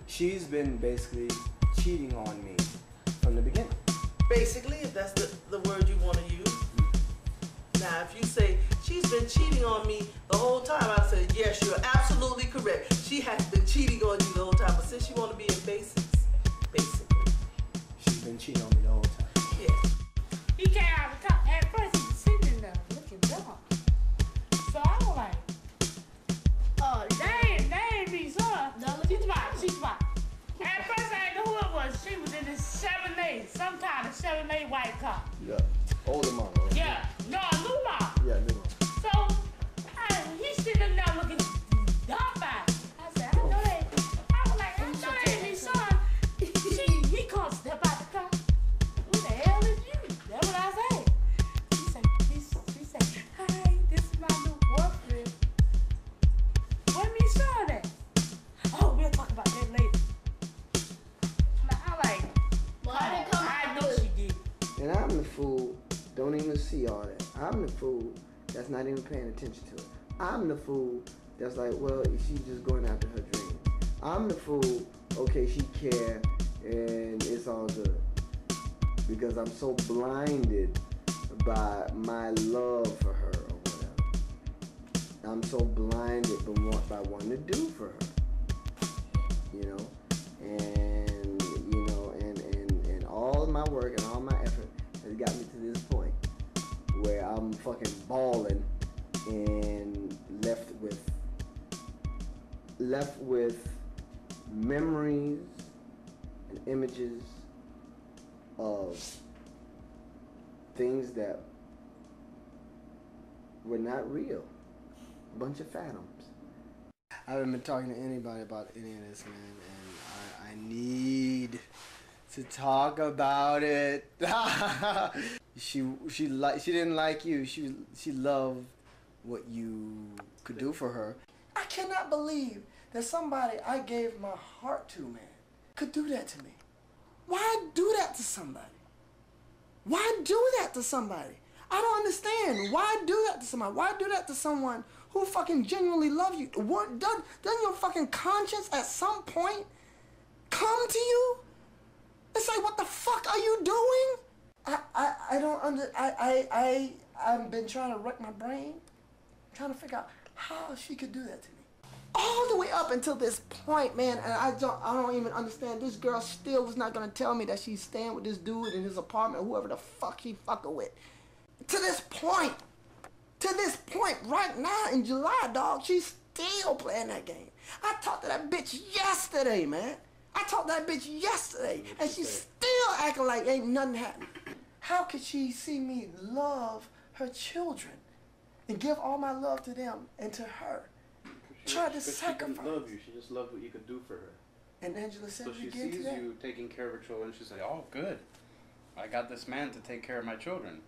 She's been basically cheating on me from the beginning. Basically, if that's the word you want to use. Now, if you say, she's been cheating on me the whole time, I say, yes, you're absolutely correct. She has been cheating on you the whole time. But since you want to be in basics, basically. She's been cheating on me the whole time. Yeah. He came out of the top. At first, he was sitting there looking dumb. So I was like, that ain't me, son. She's fine. At first, I didn't know who it was. She was in this 7A, some kind of 7A white car. Yeah. Older mama. Right? Yeah. No, new mom. Yeah, new mama. So, he's sitting there looking dumbfounded. I said, I know that. I was like, I know that ain't me, son. He can't step out the car. Who the hell is you? That's what I said. She said, hi, this is my new boyfriend. Where me saw that? Oh, we'll talk about that later. I know she did. And I'm the fool, don't even see all that. I'm the fool that's not even paying attention to it. I'm the fool that's like, well, she's just going after her dream. I'm the fool, okay, she care and it's all good. Because I'm so blinded by my love for her or whatever. I'm so blinded by wanting to do for her. You know? And, you know, and all my work and all my effort has got me to this point where I'm fucking balling and left with memories and images of things that were not real. A bunch of phantoms. I haven't been talking to anybody about any of this, man, and I need to talk about it. She didn't like you. She loved what you could do for her. I cannot believe that somebody I gave my heart to, man, could do that to me. Why do that to somebody? Why do that to somebody? I don't understand. Why do that to somebody? Why do that to someone who fucking genuinely loves you? Doesn't your fucking conscience at some point come to you? It's like, what the fuck are you doing? I've been trying to wreck my brain, trying to figure out how she could do that to me. All the way up until this point, man, and I don't even understand. This girl still was not gonna tell me that she's staying with this dude in his apartment, whoever the fuck he fucking with. To this point, right now in July, dog, she's still playing that game. I talked to that bitch yesterday, man. And she's still acting like ain't nothing happened. How could she see me love her children and give all my love to them and to her? Try to sacrifice. She didn't love you. She just loved what you could do for her. And Angela said, so she sees you taking care of her children. She's like, oh, good. I got this man to take care of my children.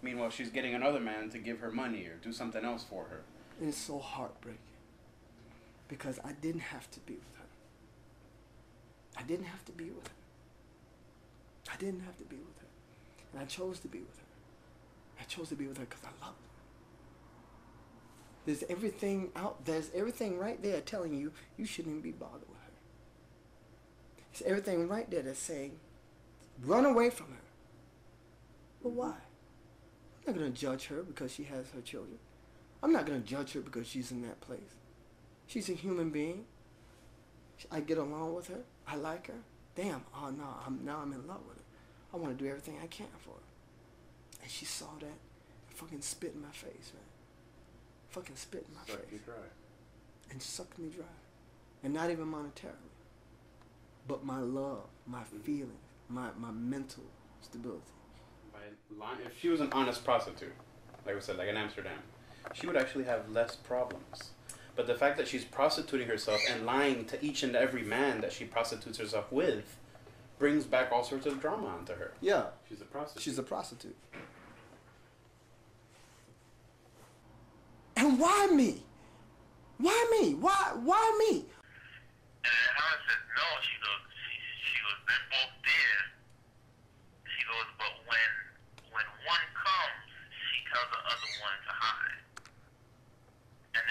Meanwhile, she's getting another man to give her money or do something else for her. And it's so heartbreaking because I didn't have to be with her. I didn't have to be with her. And I chose to be with her. I chose to be with her because I love her. There's everything right there telling you you shouldn't even be bothered with her. There's everything right there that's saying, run away from her. But why? I'm not going to judge her because she has her children. I'm not going to judge her because she's in that place. She's a human being. I get along with her. I like her. Damn, oh no, now I'm in love with her. I want to do everything I can for her. And she saw that and fucking spit in my face, man. Fucking spit in my face. Sucked you dry. And sucked me dry. And not even monetarily. But my love, my feelings, my mental stability. If she was an honest prostitute, like we said, like in Amsterdam, she would actually have less problems. But the fact that she's prostituting herself and lying to each and every man that she prostitutes herself with brings back all sorts of drama onto her. Yeah. She's a prostitute. She's a prostitute. And why me? Why me? Why me? And Helen said, no, she goes, they're both there. She goes, but when one comes, she tells the other one to hide. And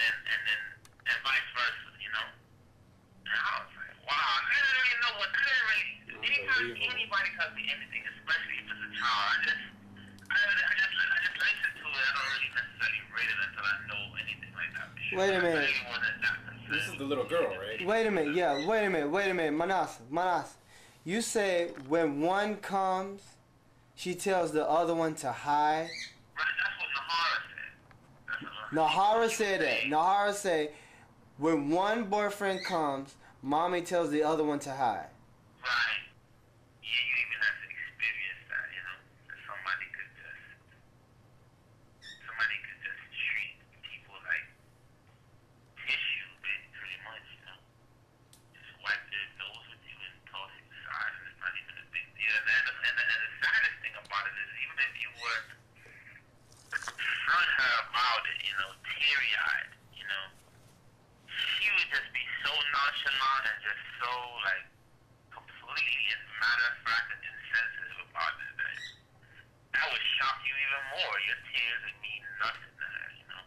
vice versa, you know? And I was like, wow. anybody tells me anything, especially if it's a child, I just listen to it. I don't really necessarily rate it until I know anything like that. Wait a minute. Anyone that's not concerned. This is the little girl, right? Wait a minute, yeah, wait a minute. Manas. You say when one comes, she tells the other one to hide? Right, that's what Nahara said. Nahara said that. Nahara said, when one boyfriend comes, mommy tells the other one to hide. Right. Yeah, you even have to experience that, you know, that somebody could just treat people like tissue, pretty much, you know. Just wipe their nose with you and toss you aside, and it's not even a big deal. And the saddest thing about it is, even if you were to confront her about it, you know, teary-eyed, you know, she would just be so nonchalant and just so, like, completely matter of fact and insensitive about it that would shock you even more. Your tears would mean nothing to her, you know,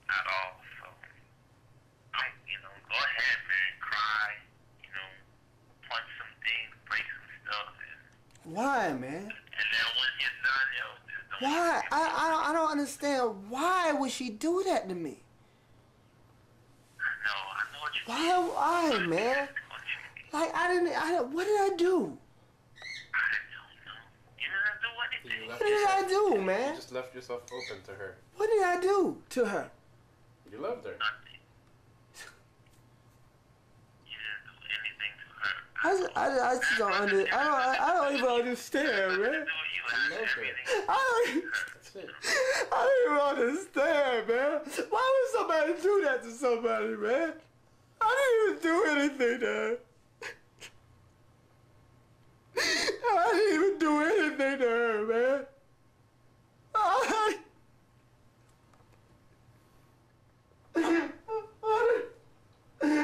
at all. So, you know, go ahead, man, cry, you know, punch some things, break some stuff, Why, man? and then once you're done, yo, just don't. Why? I don't understand. Why would she do that to me? I know what you Why, man? Like, what did I do? I don't know. You didn't do anything. What did I do, You man? just left yourself open to her. What did I do to her? You loved her. Nothing. You didn't do anything to her. I just don't I don't even understand, man. Do you have love her. everything? That's it. I don't even understand, man. Why would somebody do that to somebody, man? I didn't even do anything to her. I didn't even do anything to her, man.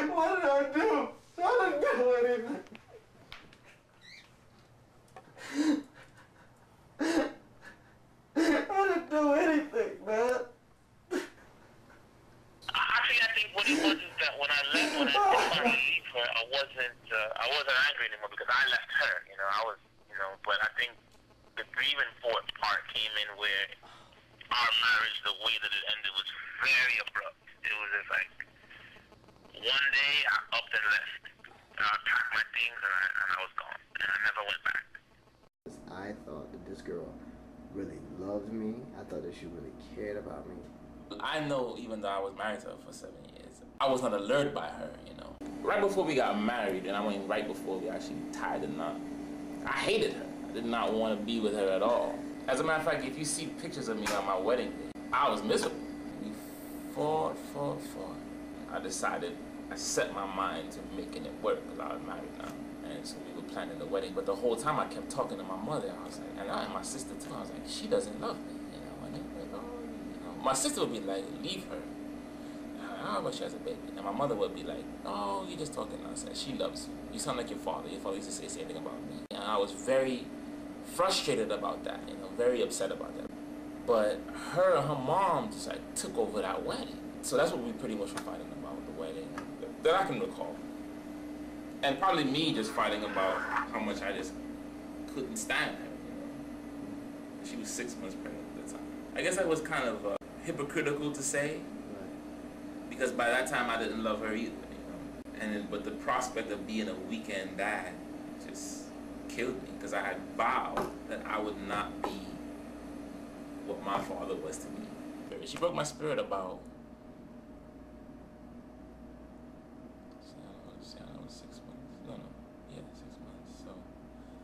What did I do? I didn't do anything. I didn't do anything, man. Actually, I think what it was is that when I decided to leave her, I wasn't angry anymore because I left her. You know, I was, you know, but I think the grieving for it part came in where our marriage, the way that it ended, was very abrupt. It was just like one day I upped and left. I packed my things and I was gone, and I never went back. I thought that this girl really loved me. I thought that she really cared about me. I know, even though I was married to her for 7 years, I was not allured by her, you know. Right before we got married, and I mean right before we actually tied the knot, I hated her. I did not want to be with her at all. As a matter of fact, if you see pictures of me on my wedding day, I was miserable. We fought. I set my mind to making it work because I was married now. And so we were planning the wedding, but the whole time I kept talking to my mother. I was like, and my sister too. I was like, she doesn't love me, you know. And they were like, oh, you know. My sister would be like, leave her. Oh, but she has a baby. And my mother would be like, oh, you're just talking nonsense. She loves you. You sound like your father. Your father used to say the same thing about me. And I was very frustrated about that, you know, very upset about that. But her and her mom just like took over that wedding. So that's what we pretty much were fighting about, the wedding, that I can recall. And probably me just fighting about how much I just couldn't stand her, you know. She was 6 months pregnant at the time. I guess that was kind of hypocritical to say, because by that time I didn't love her either, you know. But the prospect of being a weekend dad just killed me, because I had vowed that I would not be what my father was to me. She broke my spirit about,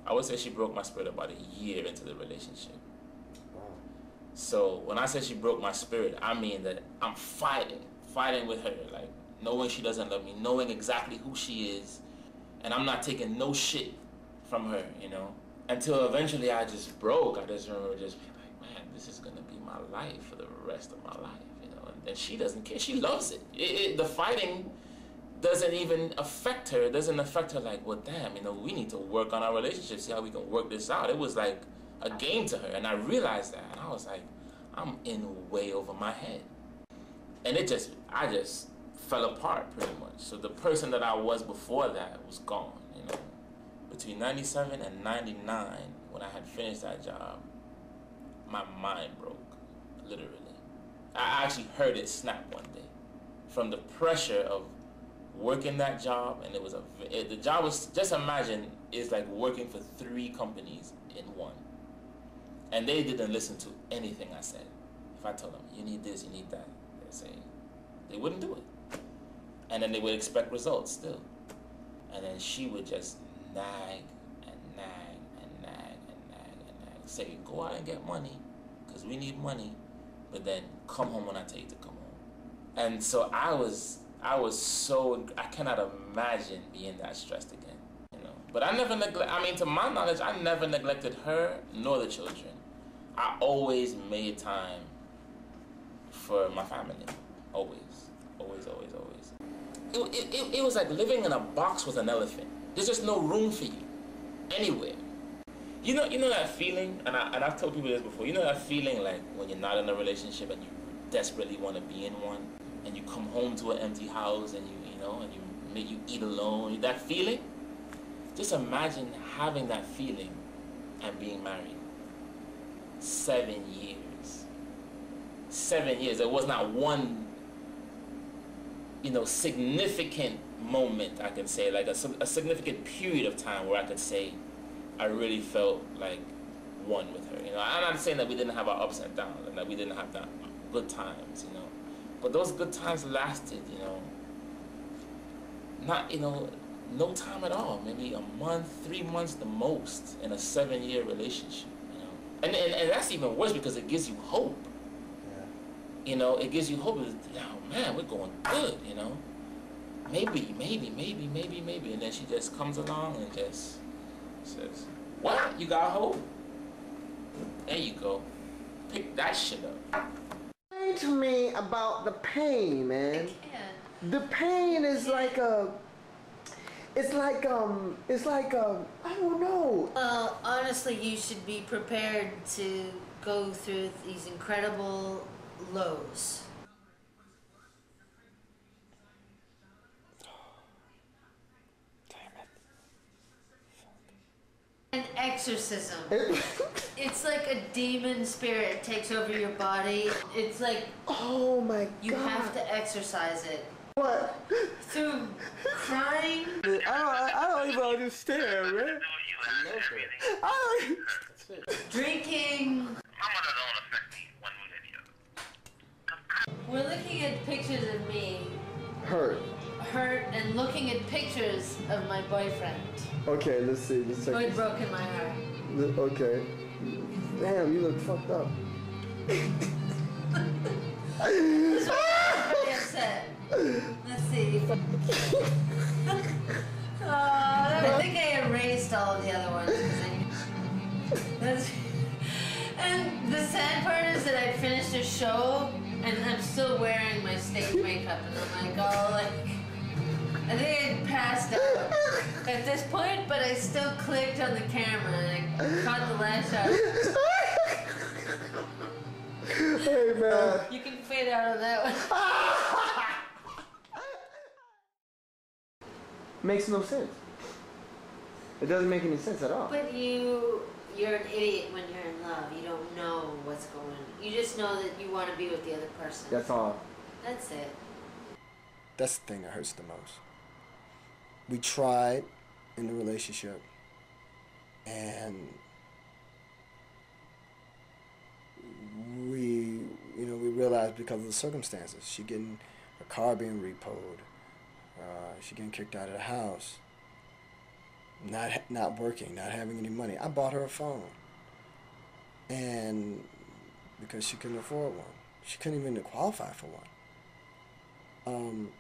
I would say she broke my spirit about a year into the relationship. Wow. So when I say she broke my spirit, I mean that I'm fighting with her, like knowing she doesn't love me, knowing exactly who she is, and I'm not taking no shit from her, you know, until eventually I just broke. I just remember just being like, man, this is gonna be my life for the rest of my life, you know, and she doesn't care. She loves it. The fighting doesn't even affect her. It doesn't affect her like, well, damn, you know, we need to work on our relationship, see how we can work this out. It was like a game to her, and I realized that, and I was like, I'm in way over my head. And I just fell apart pretty much. So the person that I was before that was gone, you know. between 97 and 99, when I had finished that job, my mind broke, literally. I actually heard it snap one day from the pressure of working that job, and the job was, just imagine, it's like working for 3 companies in one. And they didn't listen to anything I said. If I told them, you need this, you need that, they'd say, they wouldn't do it. And then they would expect results still. And then she would just nag and nag and nag and nag and nag. Say, go out and get money, because we need money, but then come home when I tell you to come home. And so I cannot imagine being that stressed again, you know. But I never to my knowledge, I never neglected her nor the children. I always made time for my family. Always. Always, always, always. It was like living in a box with an elephant. There's just no room for you anywhere. You know that feeling, and I've told people this before, you know that feeling like when you're not in a relationship and you desperately want to be in one, and you come home to an empty house and you eat alone, that feeling? Just imagine having that feeling and being married. 7 years. 7 years. There was not one, significant moment, I can say, like a significant period of time where I could say I really felt like one with her. I'm not saying that we didn't have our ups and downs and that we didn't have that good times, but those good times lasted, not, no time at all, maybe a month, 3 months the most in a 7-year relationship, and that's even worse because it gives you hope. Yeah. It gives you hope. Oh man, we're going good, maybe, and then she just comes along and just says, what? You got hope? There you go. Pick that shit up. Explain to me about the pain, man. I can't. The pain is like it's like I don't know. Well, honestly, you should be prepared to go through these incredible lows. An exorcism. It's like a demon spirit takes over your body. It's like, oh my God. You have to exercise it. What? Through crying. I don't even understand, man. Drinking. My mother don't affect me one way or the other. We're looking at pictures of me. Hurt, and looking at pictures of my boyfriend. Okay, let's see. Let's check. Who had broken my heart. Okay. Damn, you look fucked up. I'm pretty upset. Let's see. I think I erased all of the other ones. And the sad part is that I finished a show and I'm still wearing my stage makeup, and I'm like, oh, I think I passed out at this point, but I still clicked on the camera and I caught the last shot. Hey, man. You can fade out on that one. Makes no sense. It doesn't make any sense at all. But you're an idiot when you're in love. You don't know what's going on. You just know that you want to be with the other person. That's all. That's it. That's the thing that hurts the most. We tried in the relationship, and we realized because of the circumstances, she getting her car being repoed, she getting kicked out of the house, not working, not having any money. I bought her a phone, and because she couldn't afford one, she couldn't even qualify for one.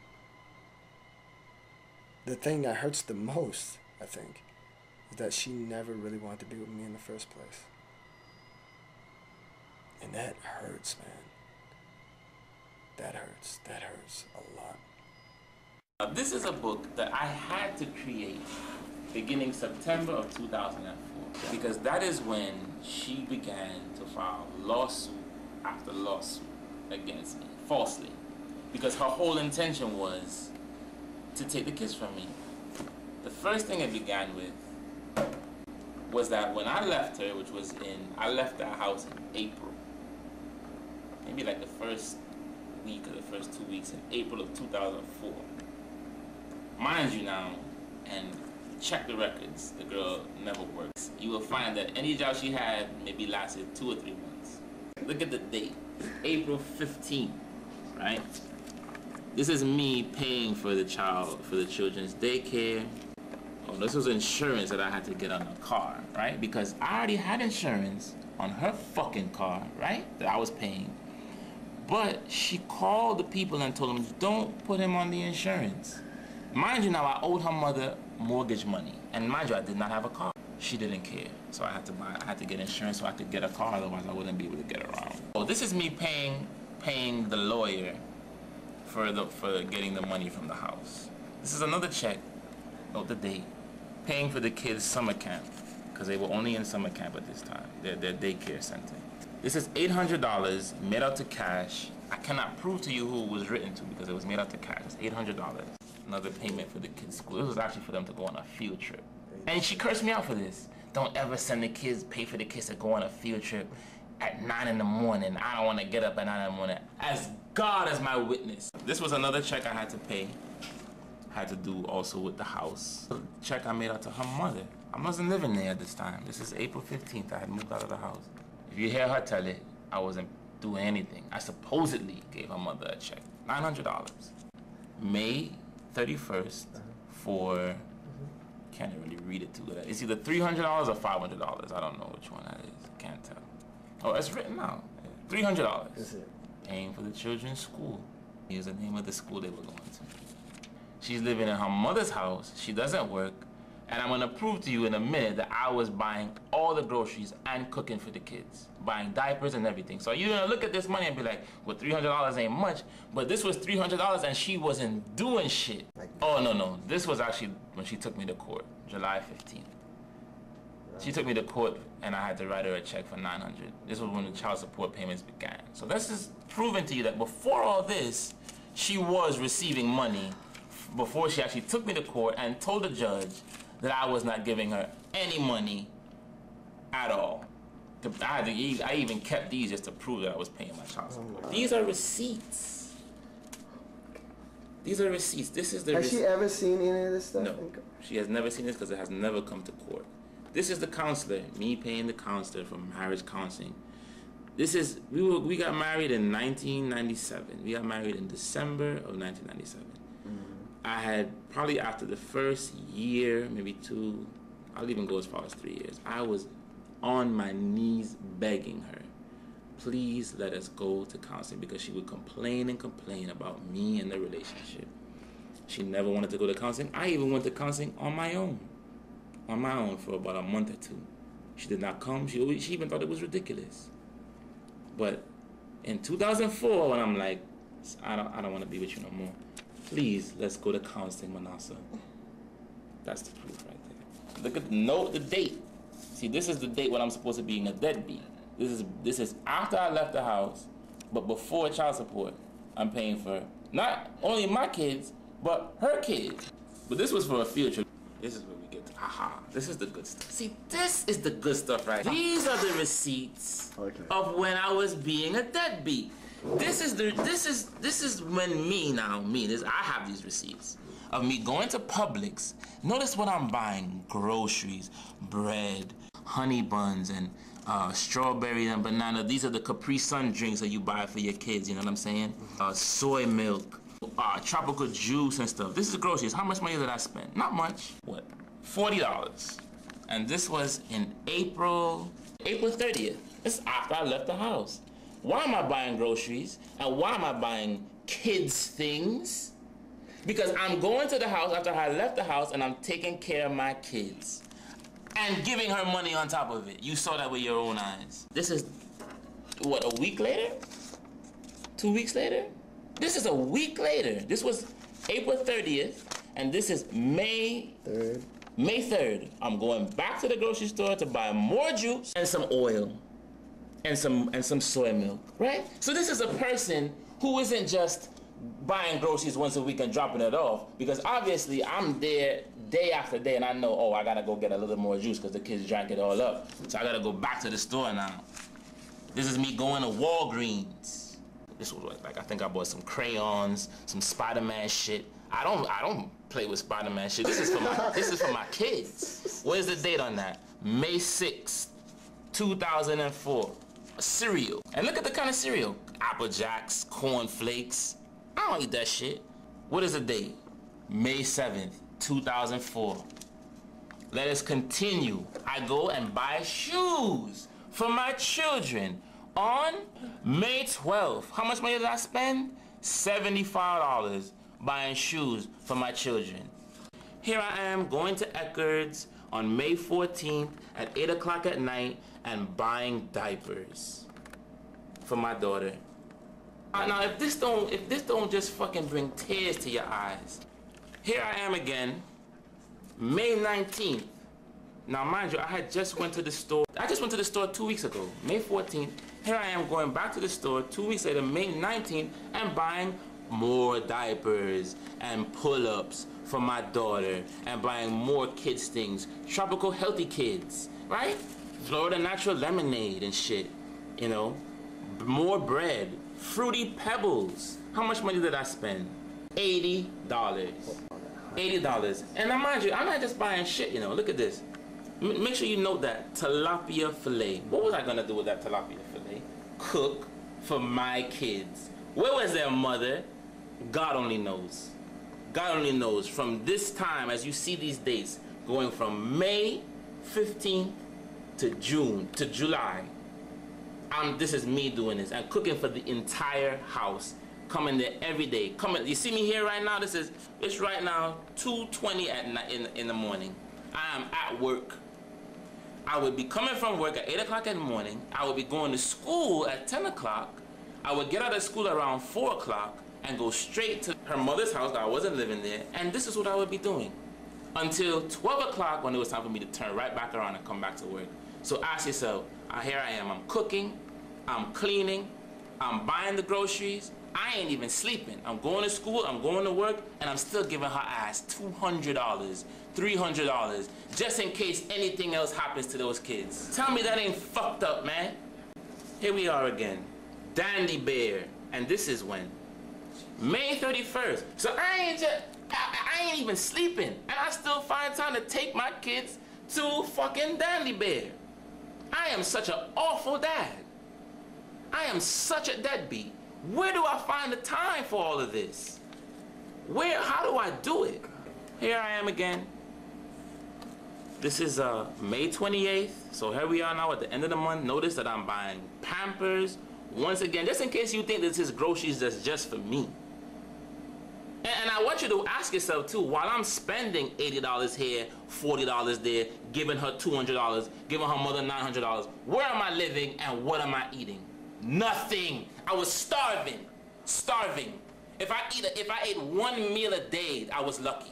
The thing that hurts the most, I think, is that she never really wanted to be with me in the first place. And that hurts, man. That hurts. That hurts a lot. This is a book that I had to create beginning September of 2004, because that is when she began to file lawsuit after lawsuit against me, falsely. Because her whole intention was to take the kids from me. The first thing it began with was that when I left her, which was I left that house in April. Maybe like the first week or the first 2 weeks in April of 2004. Mind you now, and check the records, the girl never works. You will find that any job she had maybe lasted 2 or 3 months. Look at the date, April 15th, right? This is me paying for the children's daycare. Oh, this was insurance that I had to get on the car, right? Because I already had insurance on her fucking car, right? That I was paying. But she called the people and told them, don't put him on the insurance. Mind you now, I owed her mother mortgage money. And mind you, I did not have a car. She didn't care. So I had to get insurance so I could get a car, otherwise I wouldn't be able to get around. So this is me paying the lawyer for getting the money from the house. This is another check, note the date, paying for the kids' summer camp, because they were only in summer camp at this time, their daycare center. This is $800 made out to cash. I cannot prove to you who it was written to because it was made out to cash. It's $800. Another payment for the kids' school. This was actually for them to go on a field trip. And she cursed me out for this. Don't ever send the kids, pay for the kids to go on a field trip at 9 in the morning. I don't want to get up at 9 in the morning. As God as my witness. This was another check I had to pay. Had to do also with the house. The check I made out to her mother. I wasn't living there at this time. This is April 15th. I had moved out of the house. If you hear her tell it, I wasn't doing anything. I supposedly gave her mother a check. $900. May 31st for, can't really read it too good. It's either $300 or $500. I don't know which one that is. Can't tell. Oh, it's written out. $300. That's it. Paying for the children's school. Here's the name of the school they were going to. She's living in her mother's house. She doesn't work. And I'm gonna prove to you in a minute that I was buying all the groceries and cooking for the kids. Buying diapers and everything. So you're gonna look at this money and be like, well, $300 ain't much, but this was $300 and she wasn't doing shit. Oh, no. This was actually when she took me to court, July 15th. She took me to court and I had to write her a check for $900. This was when the child support payments began. So this is proving to you that before all this, she was receiving money before she actually took me to court and told the judge that I was not giving her any money at all. I even kept these just to prove that I was paying my child support. These are receipts. These are receipts. This is the Has she ever seen any of this stuff? No, she has never seen this because it has never come to court. This is the counselor, me paying the counselor for marriage counseling. This is, we got married in 1997. We got married in December of 1997. I had probably after the first year, maybe 2, I'll even go as far as 3 years, I was on my knees begging her, please let us go to counseling, because she would complain and complain about me and the relationship. She never wanted to go to counseling. I even went to counseling on my own for about a month or 2. She did not come. She even thought it was ridiculous. But in 2004, when I'm like, I don't want to be with you no more. Please, let's go to counseling, Manasa. That's the proof right there. Look at the date. See, this is the date when I'm supposed to be in a deadbeat. This is after I left the house, but before child support. I'm paying for not only my kids, but her kids. But this was for a field trip. This is where we get to, this is the good stuff. See, this is the good stuff right here. These are the receipts of when I was being a deadbeat. This is when I have these receipts of me going to Publix. Notice what I'm buying: groceries, bread, honey buns, and strawberry and banana. These are the Capri Sun drinks that you buy for your kids, you know what I'm saying? Soy milk, tropical juice and stuff. This is groceries. How much money did I spend? Not much. What? $40. And this was in April 30th. This is after I left the house. Why am I buying groceries? And why am I buying kids' things? Because I'm going to the house after I left the house and I'm taking care of my kids. And giving her money on top of it. You saw that with your own eyes. This is, what, a week later? 2 weeks later? This is a week later. This was April 30th, and this is May 3rd. May 3rd. I'm going back to the grocery store to buy more juice and some oil. And some soy milk, right? So this is a person who isn't just buying groceries once a week and dropping it off, because obviously I'm there day after day and I know, oh, I gotta go get a little more juice because the kids drank it all up. So I gotta go back to the store now. This is me going to Walgreens. This was like I think I bought some crayons, some Spider-Man shit. I don't play with Spider-Man shit. This is for my kids. Where's the date on that? May 6th, 2004. A cereal. And look at the kind of cereal. Apple Jacks, Corn Flakes. I don't eat that shit. What is the date? May 7th, 2004. Let us continue. I go and buy shoes for my children on May 12th. How much money did I spend? $75 buying shoes for my children. Here I am going to Eckerd's on May 14th at 8 o'clock at night and buying diapers for my daughter. Now, if this don't just fucking bring tears to your eyes, here I am again, May 19th. Now, mind you, I just went to the store 2 weeks ago, May 14th. Here I am going back to the store 2 weeks later, May 19th, and buying more diapers and pull-ups for my daughter, and buying more kids things, Tropical Healthy Kids, right? Florida Natural Lemonade and shit, you know, more bread, Fruity Pebbles. How much money did I spend? $80. $80. And now mind you, I'm not just buying shit, you know, look at this. Make sure you note that tilapia fillet. What was I gonna do with that tilapia fillet? Cook for my kids. Where was their mother? God only knows. God only knows. From this time, as you see these dates, going from May 15th to July, this is me doing this. I'm cooking for the entire house. Coming there every day. You see me here right now? It's right now 2:20 at night in the morning. I am at work. I would be coming from work at 8 o'clock in the morning. I would be going to school at 10 o'clock. I would get out of school around 4 o'clock and go straight to her mother's house that I wasn't living there. And this is what I would be doing until 12 o'clock when it was time for me to turn right back around and come back to work. So ask yourself, here I am. I'm cooking, I'm cleaning, I'm buying the groceries. I ain't even sleeping. I'm going to school, I'm going to work, and I'm still giving her ass $200, $300, just in case anything else happens to those kids. Tell me that ain't fucked up, man. Here we are again. Dandy Bear. And this is when? May 31st. So I ain't even sleeping. And I still find time to take my kids to fucking Dandy Bear. I am such an awful dad. I am such a deadbeat. Where do I find the time for all of this? How do I do it? Here I am again. This is May 28th. So here we are now at the end of the month. Notice that I'm buying Pampers. Once again, just in case you think this is groceries that's just for me. And I want you to ask yourself too, while I'm spending $80 here, $40 there, giving her $200, giving her mother $900, where am I living and what am I eating? Nothing. I was starving. If I ate one meal a day, I was lucky.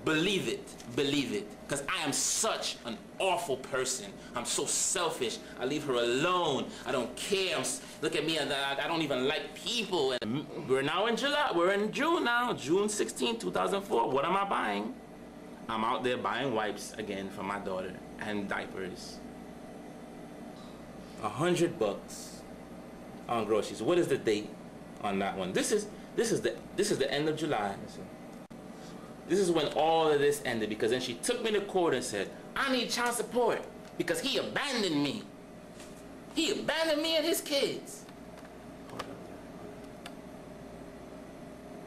Believe it, because I am such an awful person. I'm so selfish. I leave her alone. I don't care. Look at me, I don't even like people. And we're now in July. We're in June now, June 16, 2004. What am I buying? I'm out there buying wipes again for my daughter and diapers. $100 on groceries. What is the date on that one? This is the end of July. This is when all of this ended, because then she took me to court and said, I need child support because he abandoned me. He abandoned me and his kids.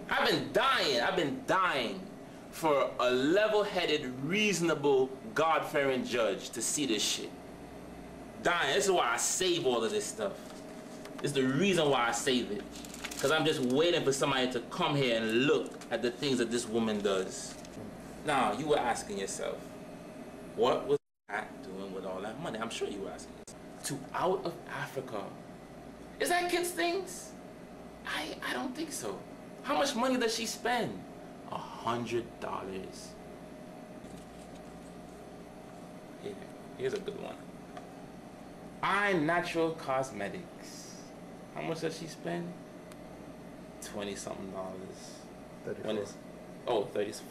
I've been dying for a level-headed, reasonable, God-fearing judge to see this shit. Dying. This is why I save all of this stuff. This is the reason why I save it. Because I'm just waiting for somebody to come here and look at the things that this woman does. Now, you were asking yourself, what was Pat doing with all that money? I'm sure you were asking yourself. To out of Africa. Is that kids' things? I don't think so. How much money does she spend? $100. Here's a good one. Natural Cosmetics. How much does she spend? $20-something. 34. When is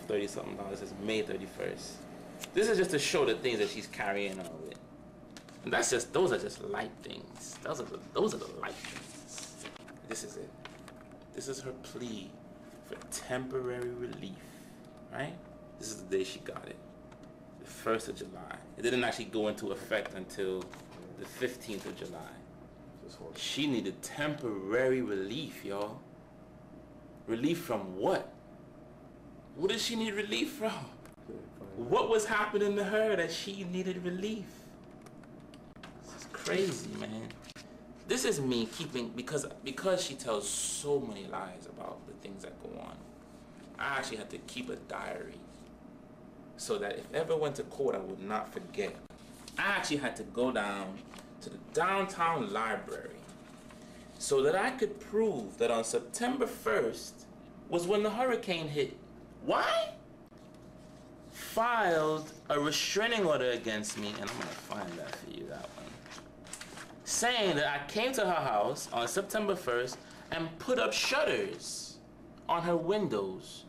30-something dollars. It's May 31st. This is just to show the things that she's carrying on with. And those are just light things. Those are the light things. This is it. This is her plea for temporary relief, right? This is the day she got it. The 1st of July. It didn't actually go into effect until the 15th of July. She needed temporary relief, y'all. Relief from what? What did she need relief from? What was happening to her that she needed relief? This is crazy, man. This is me keeping, because she tells so many lies about the things that go on. I actually had to keep a diary so that if ever went to court, I would not forget. I actually had to go down to the downtown library so that I could prove that on September 1st was when the hurricane hit. Why? Filed a restraining order against me, and I'm gonna find that for you, that one. Saying that I came to her house on September 1st and put up shutters on her windows,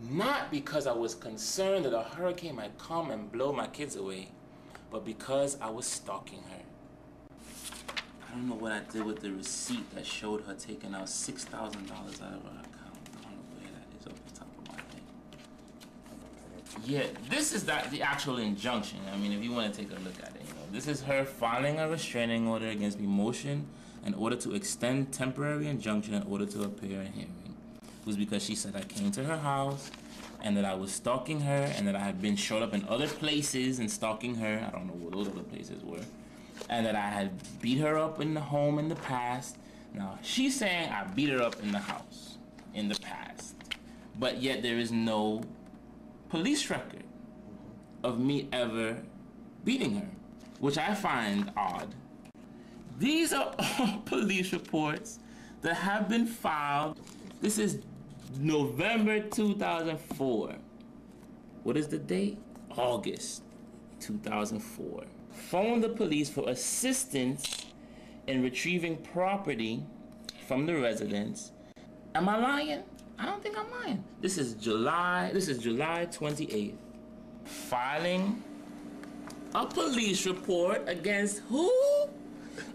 not because I was concerned that a hurricane might come and blow my kids away, but because I was stalking her. I don't know what I did with the receipt that showed her taking out $6,000 out of her account. I don't know where that is off the top of my head. Yeah, this is the actual injunction. I mean, if you want to take a look at it, you know, this is her filing a restraining order against me, motion in order to extend temporary injunction in order to appear in hearing. It was because she said I came to her house and that I was stalking her and that I had been showed up in other places and stalking her. I don't know what those other places were. And that I had beat her up in the home in the past. Now, she's saying I beat her up in the house in the past. But yet there is no police record of me ever beating her, which I find odd. These are all police reports that have been filed. This is November 2004. What is the date? August 2004. Phoned the police for assistance in retrieving property from the residence. Am I lying? I don't think I'm lying. This is July 28th. Filing a police report against who?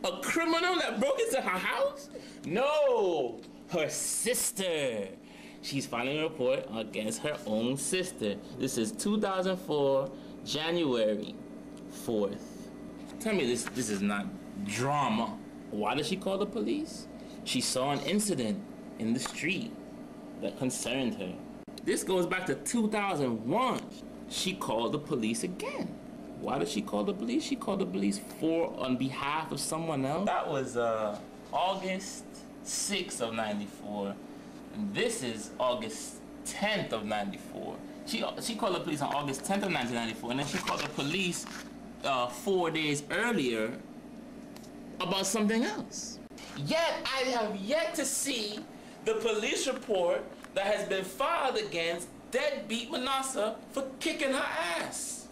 A criminal that broke into her house? No, her sister. She's filing a report against her own sister. This is 2004, January 4th. Tell me this is not drama. Why did she call the police? She saw an incident in the street that concerned her. This goes back to 2001. She called the police again. Why did she call the police? She called the police on behalf of someone else. That was August 6th of 94. And this is August 10th of 94. She called the police on August 10th of 1994, and then she called the police 4 days earlier about something else. Yet I have yet to see the police report that has been filed against deadbeat Manasa for kicking her ass.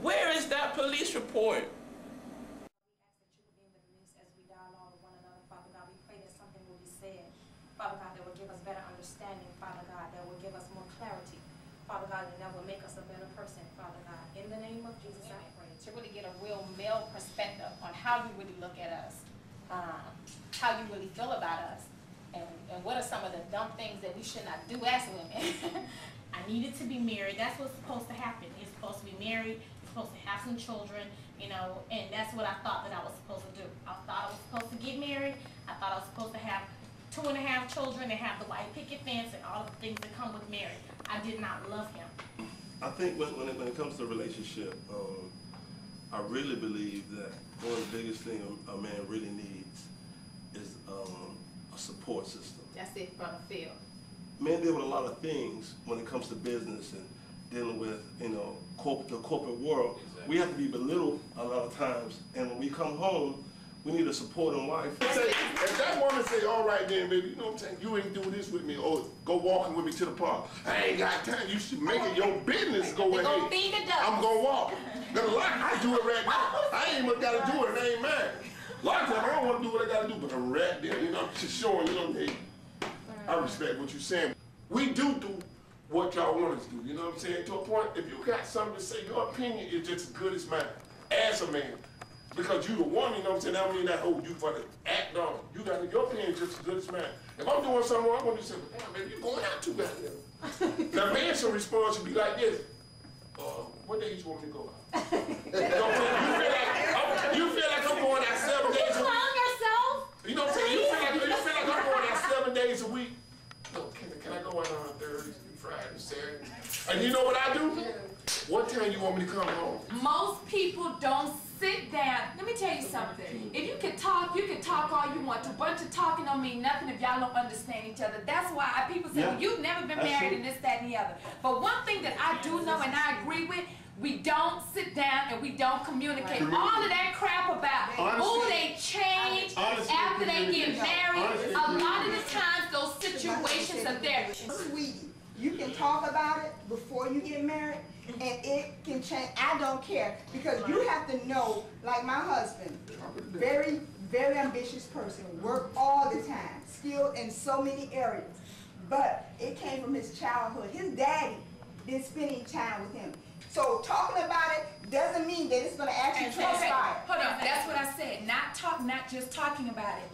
Where is that police report? Father God, that will give us better understanding, Father God, that will give us more clarity, Father God, and that will make us a better person, Father God. In the name of Jesus, I pray to really get a real male perspective on how you really look at us, how you really feel about us, and what are some of the dumb things that we should not do as women. I needed to be married. That's what's supposed to happen. You're supposed to be married. You're supposed to have some children, you know, and that's what I thought that I was supposed to do. I thought I was supposed to get married. I thought I was supposed to have 2.5 children and have the white picket fence and all the things that come with marriage. I did not love him. I think when it comes to a relationship, I really believe that one of the biggest things a man really needs is a support system. That's it, Brother Phil. Men deal with a lot of things when it comes to business and dealing with, you know, the corporate world. Exactly. We have to be belittled a lot of times, and when we come home, we need a supporting wife. If that woman say, all right then, baby, you know what I'm saying, you ain't doing this with me, or go walking with me to the park. I ain't got time. You should make it your business. Go ahead. Gonna feed the ducks. I'm gonna walk. I do it right now. I ain't even gotta do it. It ain't mine. A lot of times I don't want to do what I got to do, but I'm right there, you know, just showing, you know, hey, I respect what you're saying. We do what y'all want us to do, you know what I'm saying? To a point, if you got something to say, your opinion is just as good as mine, as a man. Because you the woman, you know what I'm saying? That don't mean that hold you for the act on. You got your opinion just as good as mine. If I'm doing something wrong, I'm going to say, well, damn, baby, you're going out too goddamn. Now, man should respond should be like this. What days you want me to go out? You feel like I'm going out 7 days a week? You know what I'm saying? You feel like I'm going out 7 days a week? No, can I go out on Thursday, Friday, Saturday? And you know what I do? What time you want me to come home? Most people don't sit down. Let me tell you something. If you can talk all you want to. A bunch of talking don't mean nothing if y'all don't understand each other. That's why people say, well, you've never been married and this, that, and the other. But one thing that I do know and I agree with, we don't sit down and we don't communicate. All of that crap about, oh, they change after they get married. A lot of the times those situations are there. Sweetie, you can talk about it before you get married, and it can change. I don't care, because you have to know, like my husband, very, very ambitious person, work all the time, skilled in so many areas. But it came from his childhood. His daddy been spending time with him. So talking about it doesn't mean that it's going to actually transpire. Hold on, that's what I said. Not just talking about it.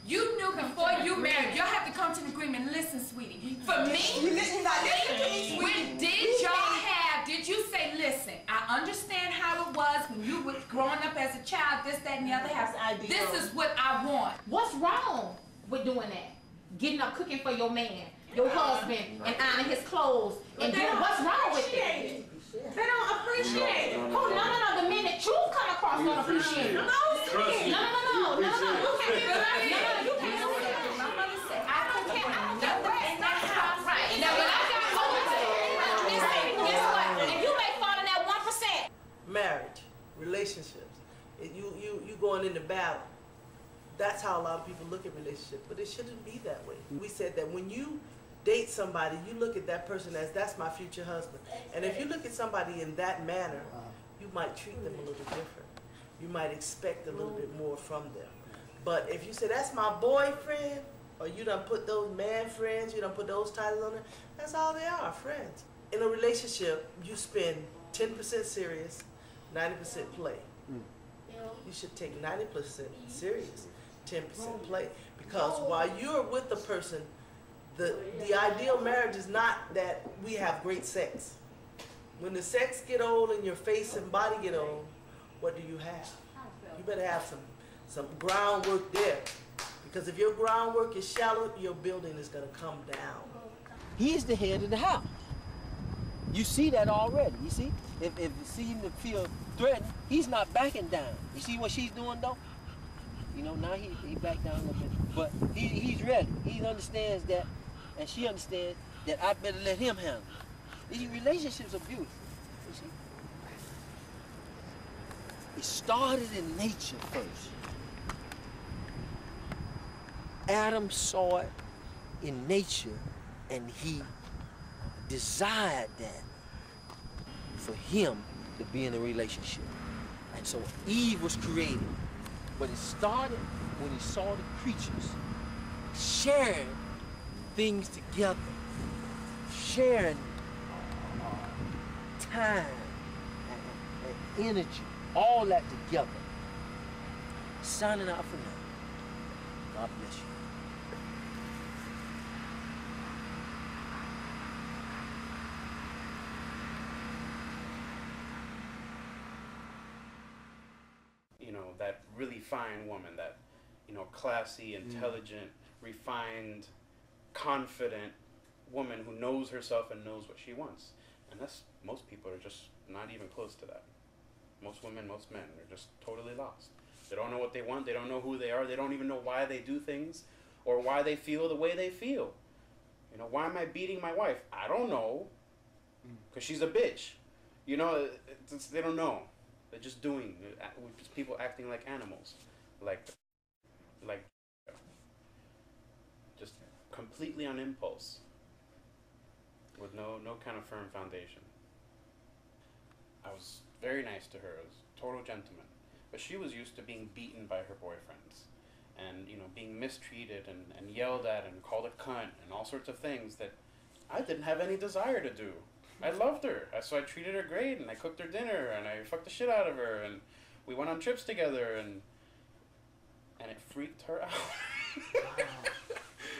You knew before you married. Y'all have to come to an agreement. Listen, sweetie. For me, did you say, listen, I understand how it was when you were growing up as a child, this, that, and the other half. This is what I want. What's wrong with doing that? Getting up cooking for your man, your husband, and ironing his clothes, and doing what's wrong with it? They don't appreciate it. Oh, no. The minute truth come across, don't appreciate it. No. You can't. My mother said, I don't care. That's not how. Right. Now, when I got home, guess what? If you make fun of that 1%. Marriage, relationships, you going into battle. That's how a lot of people look at relationships, but it shouldn't be that way. We said that when you date somebody, you look at that person as, that's my future husband. And if you look at somebody in that manner, you might treat them a little different. You might expect a little bit more from them. But if you say, that's my boyfriend, or you done put those man friends, you done put those titles on there, that's all they are, friends. In a relationship, you spend 10% serious, 90% play. You should take 90% serious, 10% play. Because while you're with the person, the ideal marriage is not that we have great sex. When the sex get old and your face and body get old, what do you have? You better have some groundwork there. Because if your groundwork is shallow, your building is going to come down. He's the head of the house. You see that already. You see? If you see him to feel threatened, he's not backing down. You see what she's doing though? You know, now he backed down a little bit. But he's ready. He understands that, and she understands that I better let him handle it. These relationships are beautiful. You see? It started in nature first. Adam saw it in nature, and he desired that for him to be in a relationship. And so Eve was created. But it started when he saw the creatures sharing things together, sharing time and energy, all that together. Signing out for now. God bless you. That really fine woman, that, classy, intelligent, refined, confident woman who knows herself and knows what she wants. And most people are just not even close to that. Most women, most men, they're just totally lost. They don't know what they want, they don't know who they are, they don't even know why they do things or why they feel the way they feel. Why am I beating my wife? I don't know, because she's a bitch. They don't know. They're just doing, just people acting like animals, like just completely on impulse, with no kind of firm foundation. I was very nice to her. I was a total gentleman. But she was used to being beaten by her boyfriends and, you know, being mistreated and yelled at and called a cunt and all sorts of things that I didn't have any desire to do. I loved her, so I treated her great, and I cooked her dinner, and I fucked the shit out of her, and we went on trips together, and it freaked her out.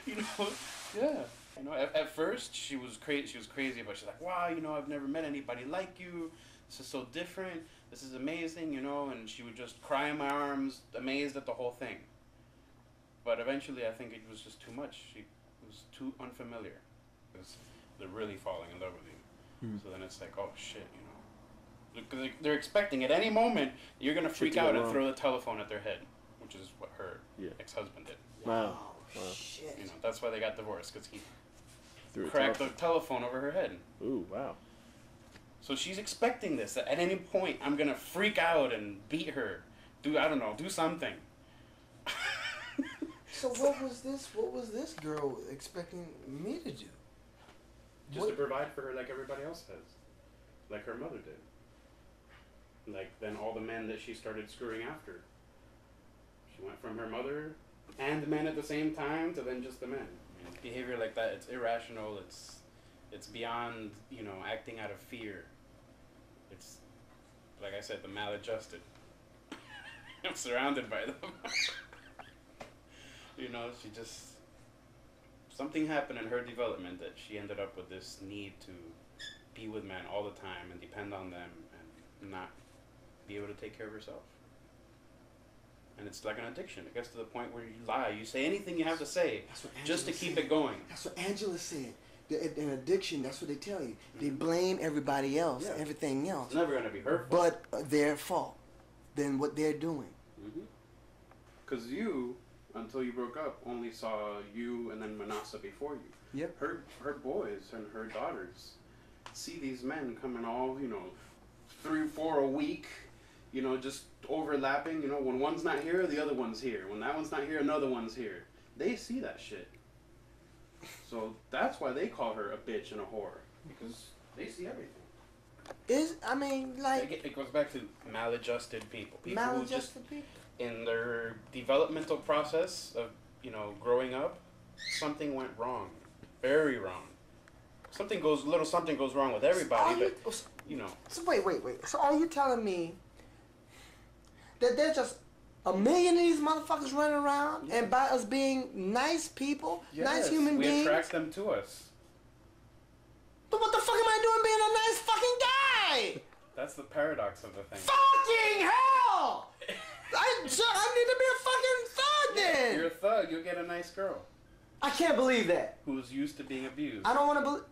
You know, yeah. You know, at first she was crazy, but she's like, wow, you know, I've never met anybody like you. This is so different. This is amazing, you know, and she would just cry in my arms, amazed at the whole thing. But eventually, I think it was just too much. It was too unfamiliar. Because they're really falling in love with you. So then it's like, oh shit, you know. Because they're expecting at any moment you're gonna freak out and throw the telephone at their head, which is what her ex-husband did. Wow. Shit. You know, that's why they got divorced, because he cracked the telephone over her head. Ooh, wow. So she's expecting this. At any point, I'm gonna freak out and beat her. Do something. So what was this girl expecting me to do? Just to provide for her like everybody else has. Like her mother did. Like then all the men that she started screwing after. She went from her mother and men at the same time to then just the men. I mean, behavior like that, it's irrational, it's beyond, you know, acting out of fear. It's, like I said, the maladjusted. I'm surrounded by them. You know, something happened in her development that she ended up with this need to be with men all the time and depend on them and not be able to take care of herself. And it's like an addiction. It gets to the point where you lie. You say anything you have to say just to keep it going. That's what Angela said. An addiction, that's what they tell you. They blame everybody else, everything else. It's never going to be her fault. But their fault. Then what they're doing. Because you, until you broke up, only saw you and then Manasa before you. Yep. Her boys and her daughters see these men coming all, you know, 3 or 4 a week, you know, just overlapping, you know, when one's not here, the other one's here. When that one's not here, another one's here. They see that shit. So that's why they call her a bitch and a whore, because they see everything. It goes back to maladjusted people. Maladjusted people? In their developmental process of, you know, growing up, something went wrong. Very wrong. Something goes wrong with everybody, but, you know. So wait. So are you telling me that there's just a million of these motherfuckers running around and by us being nice people, nice human beings? We attract them to us. But what the fuck am I doing being a nice fucking guy? That's the paradox of the thing. Fucking hell! I need to be a fucking thug then! You're a thug, you'll get a nice girl. I can't believe that. Who's used to being abused. I don't want to believe...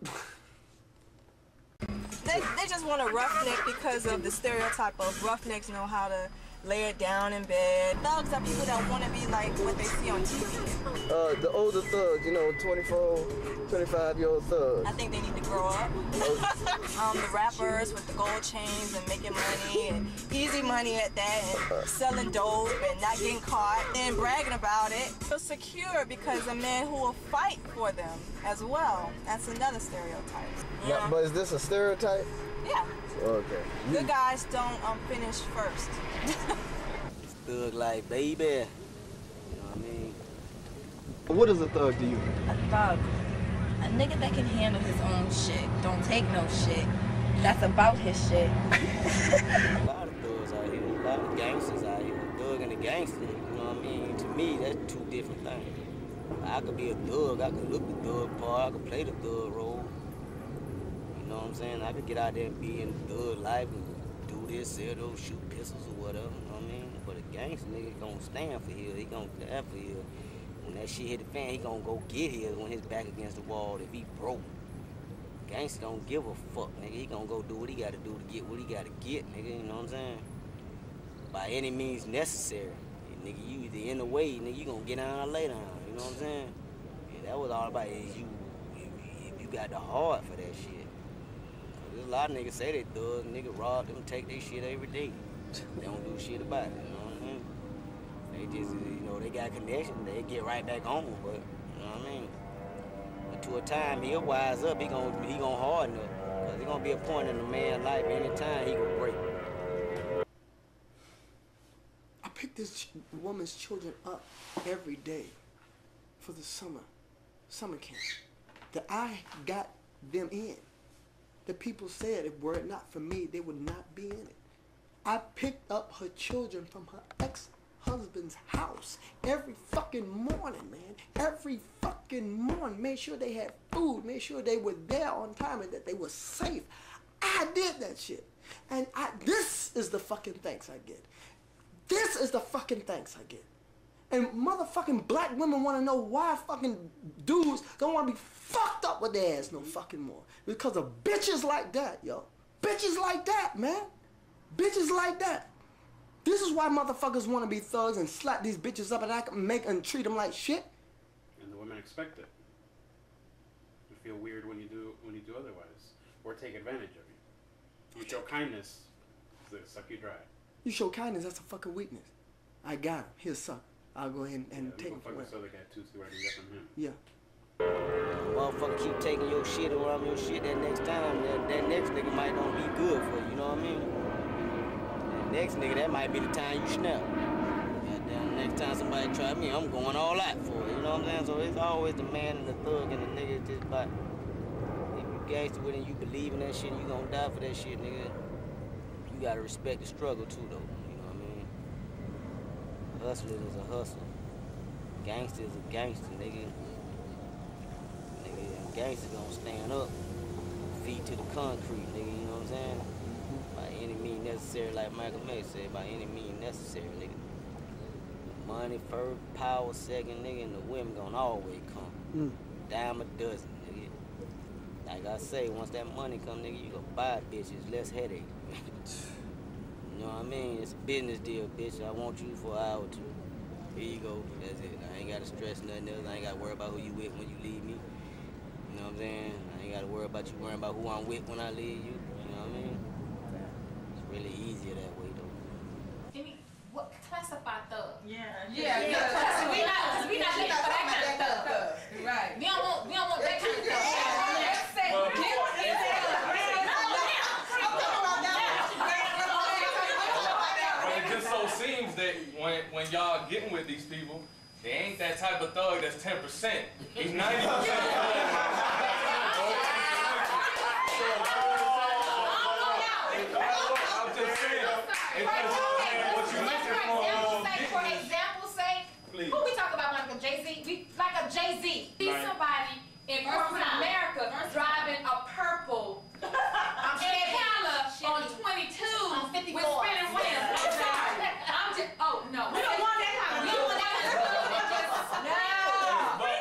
They just want a roughneck because of the stereotype of roughnecks know how to lay it down in bed. Thugs are people that want to be like what they see on TV. The older thugs, you know, 24, 25-year-old thugs. I think they need to grow up. The rappers with the gold chains and making money and easy money at that and selling dope and not getting caught and bragging about it. Feel secure because a man who will fight for them as well. That's another stereotype. Yeah. But is this a stereotype? Yeah. Okay. Good guys don't finish first. Thug like baby. You know what I mean? What is a thug to you? A thug. A nigga that can handle his own shit. Don't take no shit. That's about his shit. A lot of thugs out here. A lot of gangsters out here. A thug and a gangster. You know what I mean? To me, that's 2 different things. I could be a thug. I could look the thug part. I could play the thug role. You know what I'm saying? I could get out there and be in the thug life and do this, sell those, shoot pistols or whatever. You know what I mean? But a gangster nigga gonna stand for here. He gonna die for here. When that shit hit the fan, he gonna go get his when his back against the wall if he broke. Gangster don't give a fuck, nigga. He gonna go do what he gotta do to get what he gotta get, nigga. You know what I'm saying? By any means necessary. And, nigga, you either in the way, nigga, you gonna get down or lay down. You know what I'm saying? Yeah, that was all about is if you got the heart for that shit. There's a lot of niggas say they thugs, nigga rob them, take their shit every day. They don't do shit about it, you know what I mean? They just, you know, they got connection, they get right back on them, but, you know what I mean? But to a time, he'll wise up, he gonna harden up. Cause there's gonna be a point in a man's life, anytime he gonna break. pick this woman's children up every day for the summer camp. That I got them in. The people said if were it not for me, they would not be in it. I picked up her children from her ex-husband's house every fucking morning, man. Every fucking morning. Made sure they had food. Made sure they were there on time and that they were safe. I did that shit. And this is the fucking thanks I get. This is the fucking thanks I get. And motherfucking black women want to know why fucking dudes don't want to be fucked up with their ass no fucking more. Because of bitches like that, yo. Bitches like that, man. Bitches like that. This is why motherfuckers want to be thugs and slap these bitches up and act, make and treat them like shit. And the women expect it. You feel weird when you do otherwise, or take advantage of you. You show kindness, they suck you dry. You show kindness, that's a fucking weakness. I got him. He'll suck. I'll go ahead and take him from him. So they got two where they get from him. Yeah. Motherfucker keep taking your shit around your shit that next time, that next nigga might not be good for you, you know what I mean? That next nigga, that might be the time you snap. Goddamn, next time somebody try me, I'm going all out for it, you know what I'm saying? So it's always the man and the thug and the nigga just about, if you gangster with it and you believe in that shit, you gonna die for that shit, nigga. You gotta respect the struggle too, though, you know what I mean? Hustler is a hustler. Gangster is a gangster, nigga. Gangster gonna stand up, feet to the concrete, nigga, you know what I'm saying? By any means necessary, like Michael May said, by any means necessary, nigga. Money first, power second, nigga, and the women gonna always come. Dime a dozen, nigga. Like I say, once that money come, nigga, you gonna buy bitches, less headache. You know what I mean? It's a business deal, bitch. I want you for an hour or two. Here you go, that's it. I ain't gotta stress nothing else. I ain't gotta worry about who you with when you leave me. You know what I'm saying? I ain't gotta worry about you worrying about who I'm with when I leave you. You know what I mean? It's really easier that way, though. What classify thug? Yeah. We not looking for that kind of thug. Right. We don't want that kind of thug. But it just so seems that when y'all getting with these people, they ain't that type of thug that's 10%. He's 90%. I'm just saying. What you looking for? For example's sake, who we talk about like a Jay-Z? Like a Jay-Z. See somebody in corporate America driving a purple Impala on 22 with spinning wheels. I'm just, oh no. We don't want that kind of, we don't want that kind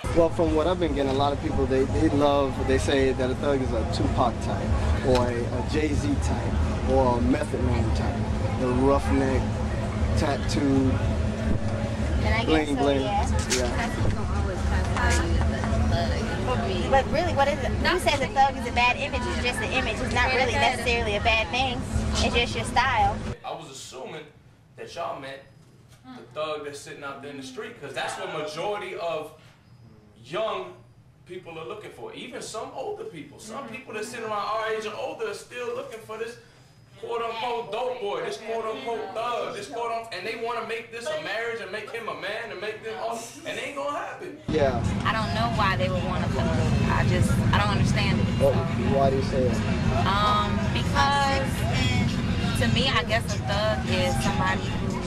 of. Well, from what I've been getting, a lot of people, they say that a thug is a Tupac type, or a Jay-Z type, or a Method Man type. The roughneck, tattooed, bling bling. Yeah. But really, what is it? Who says a thug is a bad image? It's just an image. It's not really necessarily a bad thing. It's just your style. I was assuming that y'all meant the thug that's sitting out there in the street, because that's what majority of young people are looking for. Even some older people. Some people that sit around our age or older are still looking for this quote-unquote dope boy, this quote-unquote thug, this quote-unquote, and they want to make this a marriage and make him a man and make them all, and it ain't gonna happen. Yeah. I don't know why they would want a thug. I don't understand it. So. Why do you say that? Because to me, I guess a thug is somebody who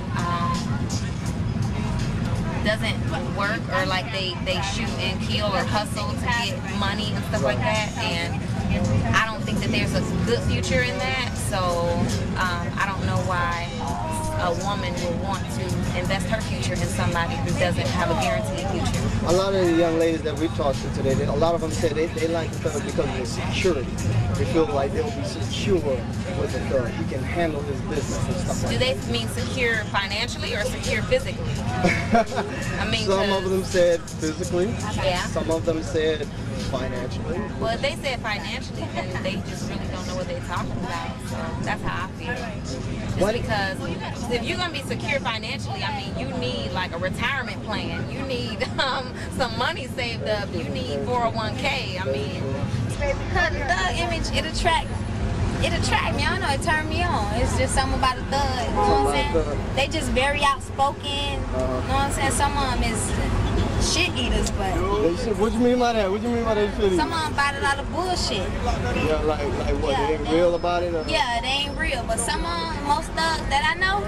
doesn't work, or like they shoot and kill or hustle to get money and stuff like that, and I don't think that there's a good future in that, so I don't know why a woman would want to invest her future in somebody who doesn't have a guaranteed future. A lot of the young ladies that we talked to today, a lot of them said they like the thug because of his security. They feel like they'll be secure with the thug. He can handle his business and stuff like that. Do they mean secure financially or secure physically? I mean, some of them said physically. Yeah. Some of them said financially. Well, if they said financially, then they just really don't know what they're talking about. So that's how I feel. Just because if you're gonna be secure financially, I mean, you need like a retirement plan. You need some money saved up. You need 401k. I mean, because the thug image, it attracts it attracts me. I don't know, it turned me on. It's just something about a thug, you know what I'm saying? They just very outspoken, you know what I'm saying? Some of them is shit eaters, but... What you mean by that? What you mean by that shit eaters? Some of them bite a lot of bullshit. Yeah, like what? Yeah, they ain't real about it? Or? Yeah, they ain't real, but some of them, most thugs that I know,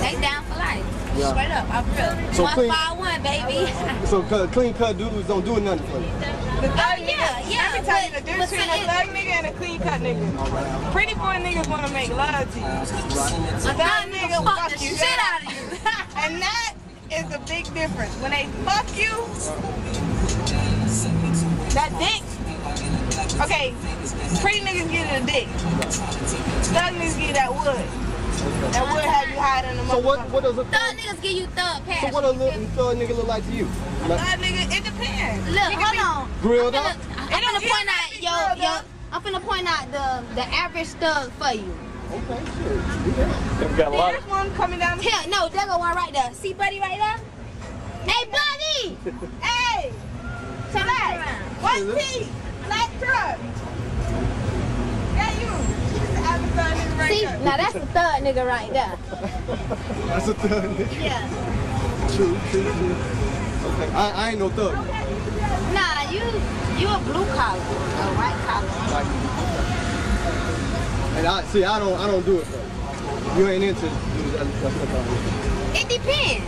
they down for life. Yeah. Straight up, I'm real. So 151, baby. So clean cut dudes don't do nothing for you? The thug nigga. I can tell you the difference between a thug nigga and a clean cut nigga. Pretty boy niggas want to make love to you. A thug nigga will fuck you shit out of you. And that is the big difference. When they fuck you, that dick. Okay, pretty niggas get it a dick. Thug niggas get that wood. That would have you hide in the So what does a thug niggas give you thug passion? So what does a thug nigga look like to you? Thug nigga, it depends. Look, hold on. Grilled up? I'm finna point out I'm finna point out the average thug for you. Okay, shit. We got a lot There's one coming down here. No, there go one right there. See Buddy right there? Hey, Buddy! Hey! Black! What T? Black truck! Yeah, you! See, now that's a thug nigga right there. That's a thug nigga? Yeah. True. Okay, I ain't no thug. Nah, you a blue collar, a white collar. And I don't do it though. You ain't into dudes. It depends.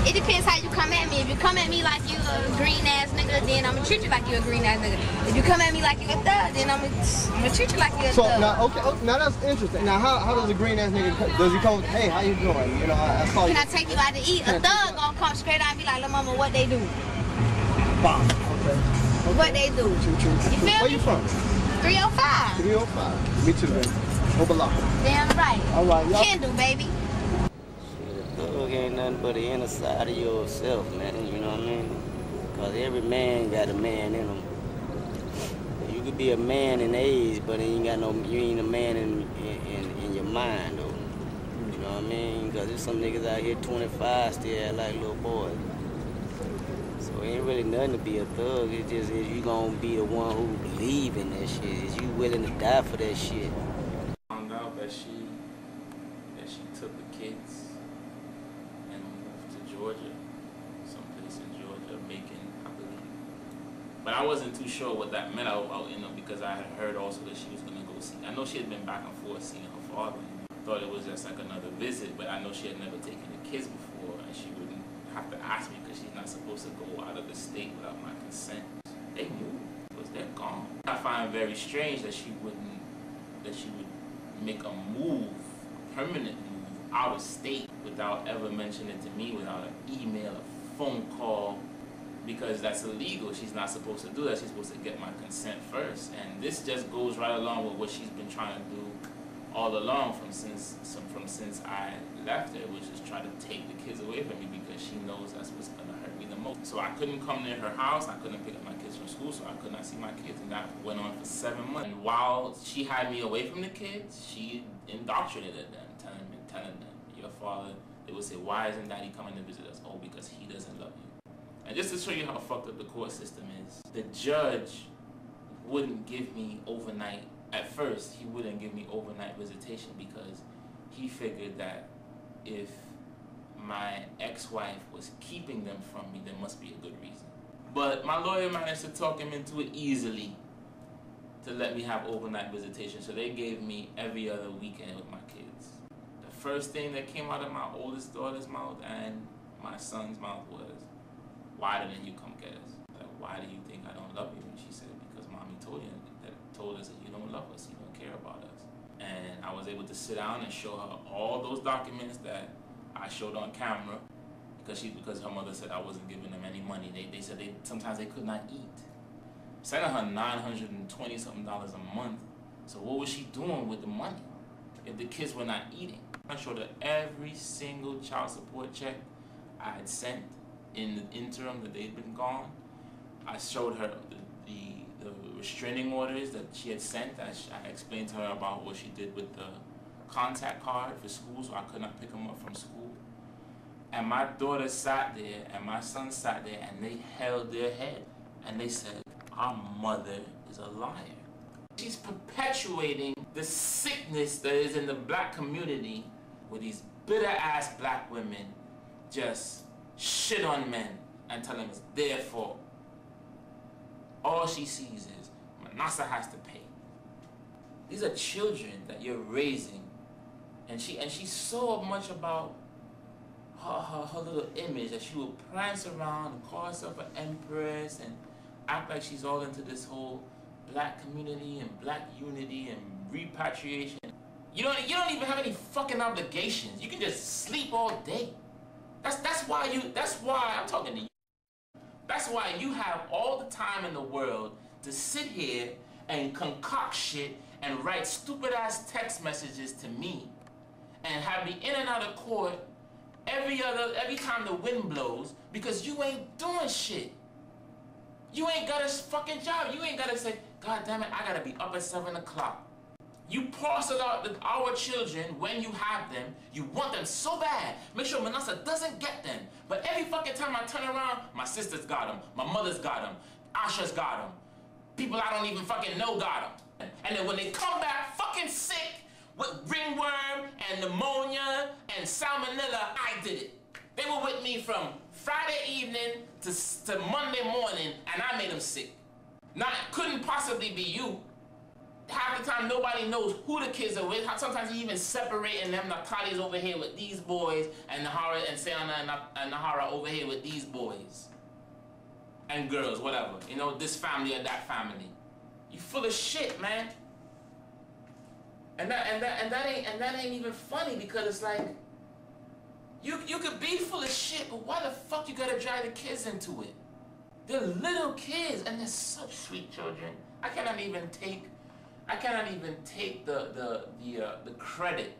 It depends how you come at me. If you come at me like you a green ass nigga, then I'ma treat you like you a green ass nigga. If you come at me like you a thug, then I'ma treat you like you a so, thug. Now that's interesting. Now how does a green ass nigga, does he come, hey, how you doing? You know, I saw you. Can I take you out to eat? A thug gonna come straight out and be like, little mama, what they do? Bomb. Okay. What they do? True. You feel Where me? you from? 305. 305. Me too, baby. Obalaka. Damn right. All right, y'all. Kendall, baby. Thug ain't nothing but the inner side of yourself, man, you know what I mean? Because every man got a man in him. You could be a man in age, but you ain't a man in your mind, though. You know what I mean? Because there's some niggas out here 25 still act like little boys. So it ain't really nothing to be a thug. It just is you gonna be the one who believe in that shit. Is you willing to die for that shit? I found out that she took the kids and moved to Georgia, someplace in Georgia, Macon, I believe. But I wasn't too sure what that meant. Because I had heard also that she was gonna go see. I know she had been back and forth seeing her father. I thought it was just like another visit, but I know she had never taken the kids before, and she wouldn't have to ask me because she's not supposed to go out of the state without my consent. They moved, because they're gone. I find it very strange that she would make a move, a permanent move, out of state without ever mentioning it to me, without an email, a phone call, because that's illegal. She's not supposed to do that. She's supposed to get my consent first. And this just goes right along with what she's been trying to do all along since I left her, which is try to take the kids away from me because she knows that's what's gonna hurt me the most. So I couldn't come near her house, I couldn't pick up my kids from school, so I could not see my kids, and that went on for 7 months. And while she had me away from the kids, she indoctrinated them, telling them, your father, they would say, why isn't daddy coming to visit us? Oh, because he doesn't love you. And just to show you how fucked up the court system is, the judge wouldn't give me overnight. At first, he wouldn't give me overnight visitation because he figured that if my ex-wife was keeping them from me, there must be a good reason. But my lawyer managed to talk him into it easily to let me have overnight visitation. So they gave me every other weekend with my kids. The first thing that came out of my oldest daughter's mouth and my son's mouth was, why didn't you come get us? Like, why do you think I don't love you? And she said, because mommy told us that you don't love us, you don't care about us. And I was able to sit down and show her all those documents that I showed on camera because her mother said I wasn't giving them any money. They said sometimes they could not eat. Sending her $920 something a month. So what was she doing with the money if the kids were not eating? I showed her every single child support check I had sent in the interim that they'd been gone. I showed her the restraining orders that she had sent. I explained to her about what she did with the contact card for school, so I could not pick them up from school. And my daughter sat there and my son sat there and they held their head and they said, our mother is a liar. She's perpetuating the sickness that is in the black community where these bitter-ass black women just shit on men and tell them it's their fault. All she sees is Manasa has to pay. These are children that you're raising, and she's so much about her little image that she will prance around and call herself an empress and act like she's all into this whole black community and black unity and repatriation. You don't even have any fucking obligations. You can just sleep all day. That's why I'm talking to you. That's why you have all the time in the world to sit here and concoct shit and write stupid ass text messages to me and have me in and out of court every time the wind blows because you ain't doing shit. You ain't got a fucking job. You ain't gotta say, God damn it, I gotta be up at 7 o'clock. You parcel out our children when you have them. You want them so bad. Make sure Manasa doesn't get them. But every fucking time I turn around, my sister's got them. My mother's got them. Asha's got them. People I don't even fucking know got them. And then when they come back fucking sick with ringworm and pneumonia and salmonella, I did it. They were with me from Friday evening to Monday morning, and I made them sick. Now, it couldn't possibly be you. Half the time, nobody knows who the kids are with. Sometimes you even separating them. Nakali's over here with these boys, and Nahara and Sayana and Nahara over here with these boys. And girls, whatever. You know, this family or that family. You full of shit, man. And that ain't even funny because it's like, you could be full of shit, but why the fuck you gotta drag the kids into it? They're little kids, and they're such sweet children. I cannot even take the credit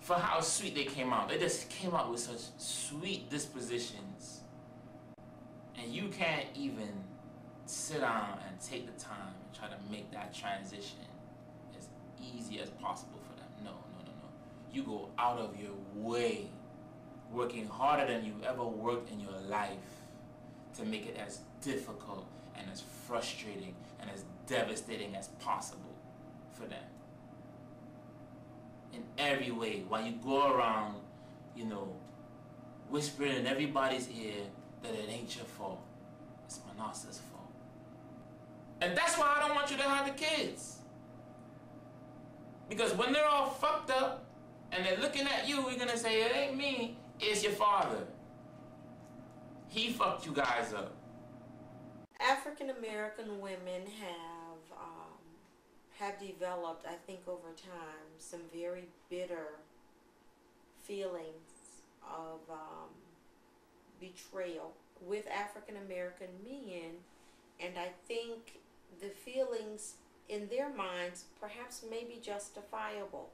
for how sweet they came out. They just came out with such sweet dispositions. And you can't even sit down and take the time and try to make that transition as easy as possible for them. No. You go out of your way, working harder than you've ever worked in your life to make it as difficult and as frustrating and as devastating as possible for them. In every way, while you go around, whispering in everybody's ear that it ain't your fault. It's Manasa's fault. And that's why I don't want you to have the kids. Because when they're all fucked up and they're looking at you, we're gonna say, it ain't me, it's your father. He fucked you guys up. African American women have developed, I think over time, some very bitter feelings of betrayal with African American men, and I think the feelings in their minds perhaps may be justifiable.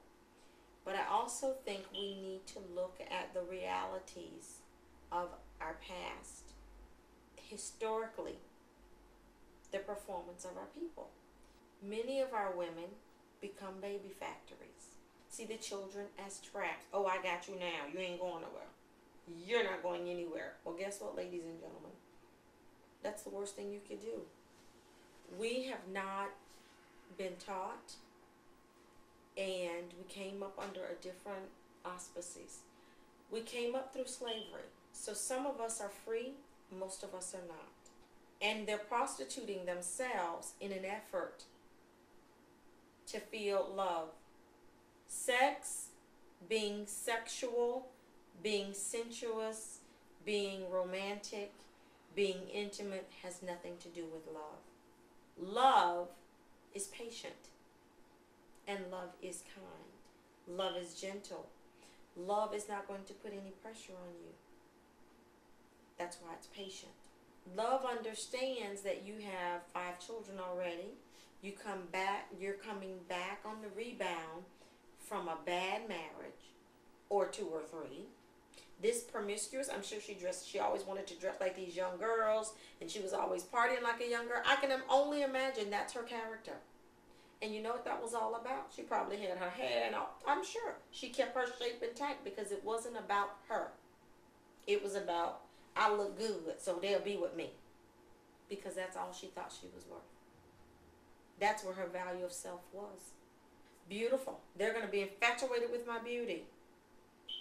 But I also think we need to look at the realities of our past. Historically, the performance of our people. Many of our women become baby factories. See the children as traps. Oh, I got you now. You ain't going nowhere. You're not going anywhere. Well, guess what, ladies and gentlemen? That's the worst thing you could do. We have not been taught, and we came up under a different auspices. We came up through slavery. So some of us are free, most of us are not. And they're prostituting themselves in an effort to feel love. Sex, being sexual, being sensuous, being romantic, being intimate has nothing to do with love. Love is patient, and love is kind. Love is gentle. Love is not going to put any pressure on you. That's why it's patient. Love understands that you have 5 children already. You're coming back on the rebound from a bad marriage, or 2 or 3. This promiscuous, I'm sure she always wanted to dress like these young girls, and she was always partying like a young girl. I can only imagine that's her character. And you know what that was all about? She probably had her hair, and I'm sure she kept her shape intact because it wasn't about her. It was about, I look good, so they'll be with me. Because that's all she thought she was worth. That's where her value of self was. Beautiful. They're going to be infatuated with my beauty.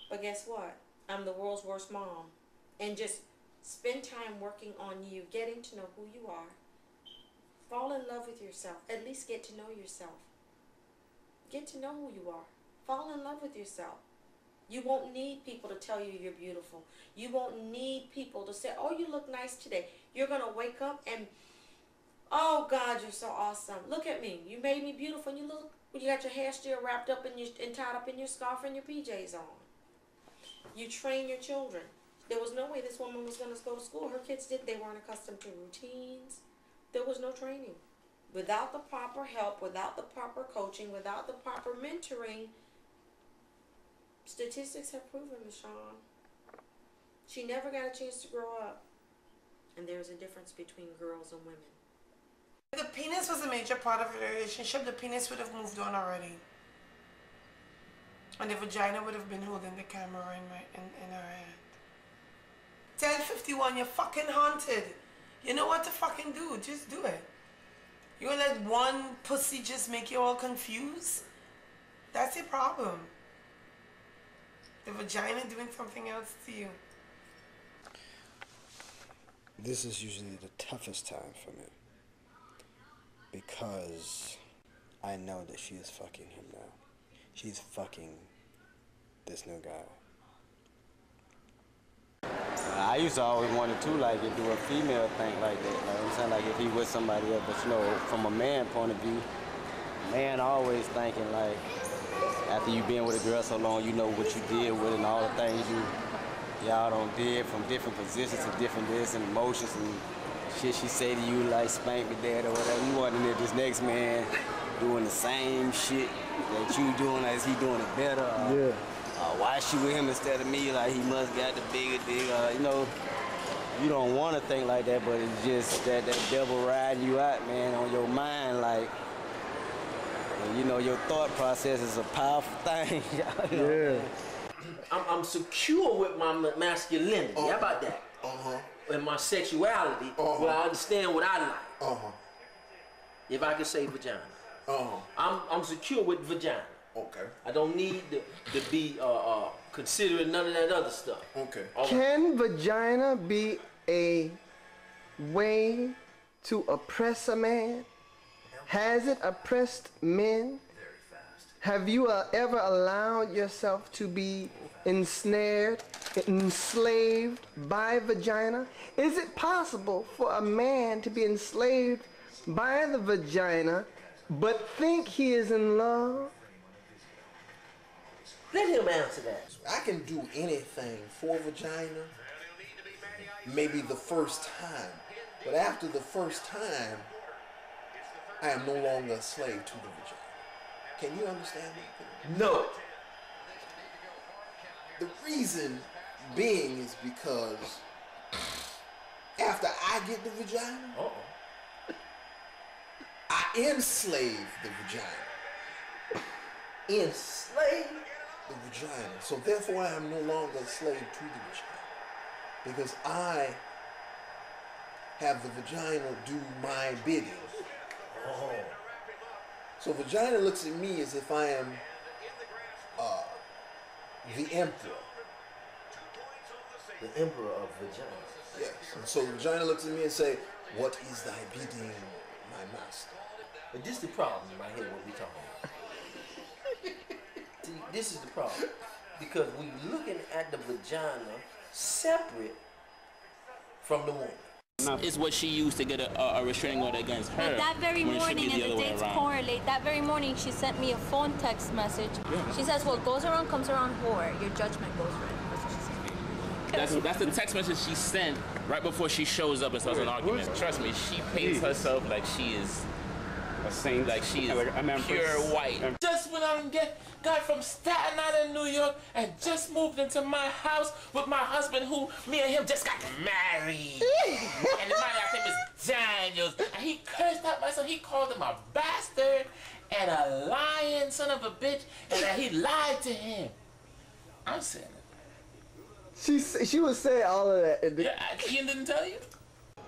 But guess what? I'm the world's worst mom. And just spend time working on you, getting to know who you are. Fall in love with yourself. At least get to know yourself. Get to know who you are. Fall in love with yourself. You won't need people to tell you you're beautiful. You won't need people to say, oh, you look nice today. You're going to wake up and, oh, God, you're so awesome. Look at me. You made me beautiful. And you look, you got your hair still wrapped up and tied up in your scarf and your PJs on. You train your children. There was no way this woman was going to go to school. Her kids they weren't accustomed to routines. There was no training. Without the proper help, without the proper coaching, without the proper mentoring, statistics have proven, Ms. Shawn, she never got a chance to grow up. And there's a difference between girls and women. If the penis was a major part of the relationship, the penis would have moved on already. And the vagina would have been holding the camera in her hand. 10:51, you're fucking haunted. You know what to fucking do. Just do it. You gonna let one pussy just make you all confused? That's your problem. The vagina doing something else to you. This is usually the toughest time for me. Because I know that she is fucking him now. She's fucking this new guy. I used to always want to like do a female thing like that. Like I'm saying, like if he with somebody else, but you know, from a man point of view, man always thinking like after you been with a girl so long, you know what you did with it and all the things y'all done did from different positions to different this and emotions and shit she say to you like spank me dad or whatever. You wondering if this next man doing the same shit that you doing, is he doing it better? Yeah. Why is she with him instead of me? Like he must got the bigger dick. You know, you don't want to think like that, but it's just that devil riding you out, man, on your mind. Like, you know, your thought process is a powerful thing. You know? Yeah. I'm secure with my masculinity. How about that? And my sexuality, where I understand what I like. If I could say vagina. I'm secure with vagina. Okay. I don't need to be considering none of that other stuff. Okay. Can vagina be a way to oppress a man? Has it oppressed men? Have you ever allowed yourself to be ensnared, enslaved by vagina? Is it possible for a man to be enslaved by the vagina but think he is in love? Let him answer that. I can do anything for vagina, maybe the first time, but after the first time, I am no longer a slave to the vagina. Can you understand that? No. The reason being is because after I get the vagina, I enslave the vagina. Enslave the vagina. So therefore I am no longer a slave to the vagina. Because I have the vagina do my bidding. So vagina looks at me as if I am the emperor. The emperor of vagina. Yes. And so vagina looks at me and say, what is thy bidding, my master? But this is the problem right here, what we talking about. See, this is the problem. Because we looking at the vagina separate from the woman. Is what she used to get a restraining order against her. But that very when it should be morning, the and other the way dates around. correlate, that very morning she sent me a phone text message. Yeah. She says, what goes around comes around, whore. Your judgment goes around. That's what she said. That's the text message she sent right before she shows up and starts an argument. Trust me, she paints herself like she is a saint, like she is a pure white. Just went out and got from Staten Island, New York, and just moved into my house with my husband, who me and him just got married. And my last name is Daniels. And he cursed out my son. He called him a bastard and a lying son of a bitch, and that he lied to him. I'm saying it. She would say all of that. Yeah, Ian didn't tell you?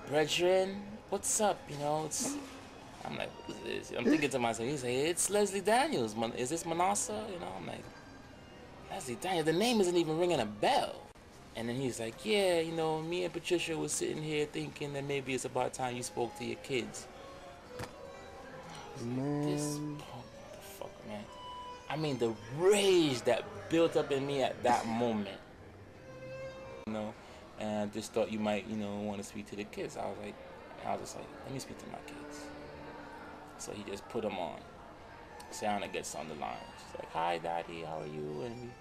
Brethren, what's up? You know, I'm like, what is this? I'm thinking to myself, he's like, it's Leslie Daniels. Is this Manasa? You know, I'm like, Leslie Daniels, the name isn't even ringing a bell. And then he's like, yeah, you know, me and Patricia was sitting here thinking that maybe it's about time you spoke to your kids. Man. This punk motherfucker, man. I mean, the rage that built up in me at that moment, you know, and I just thought you might, you know, want to speak to the kids. I was just like, let me speak to my kids. So he just put them on. Sayana gets on the line. She's like, hi, Daddy, how are you? And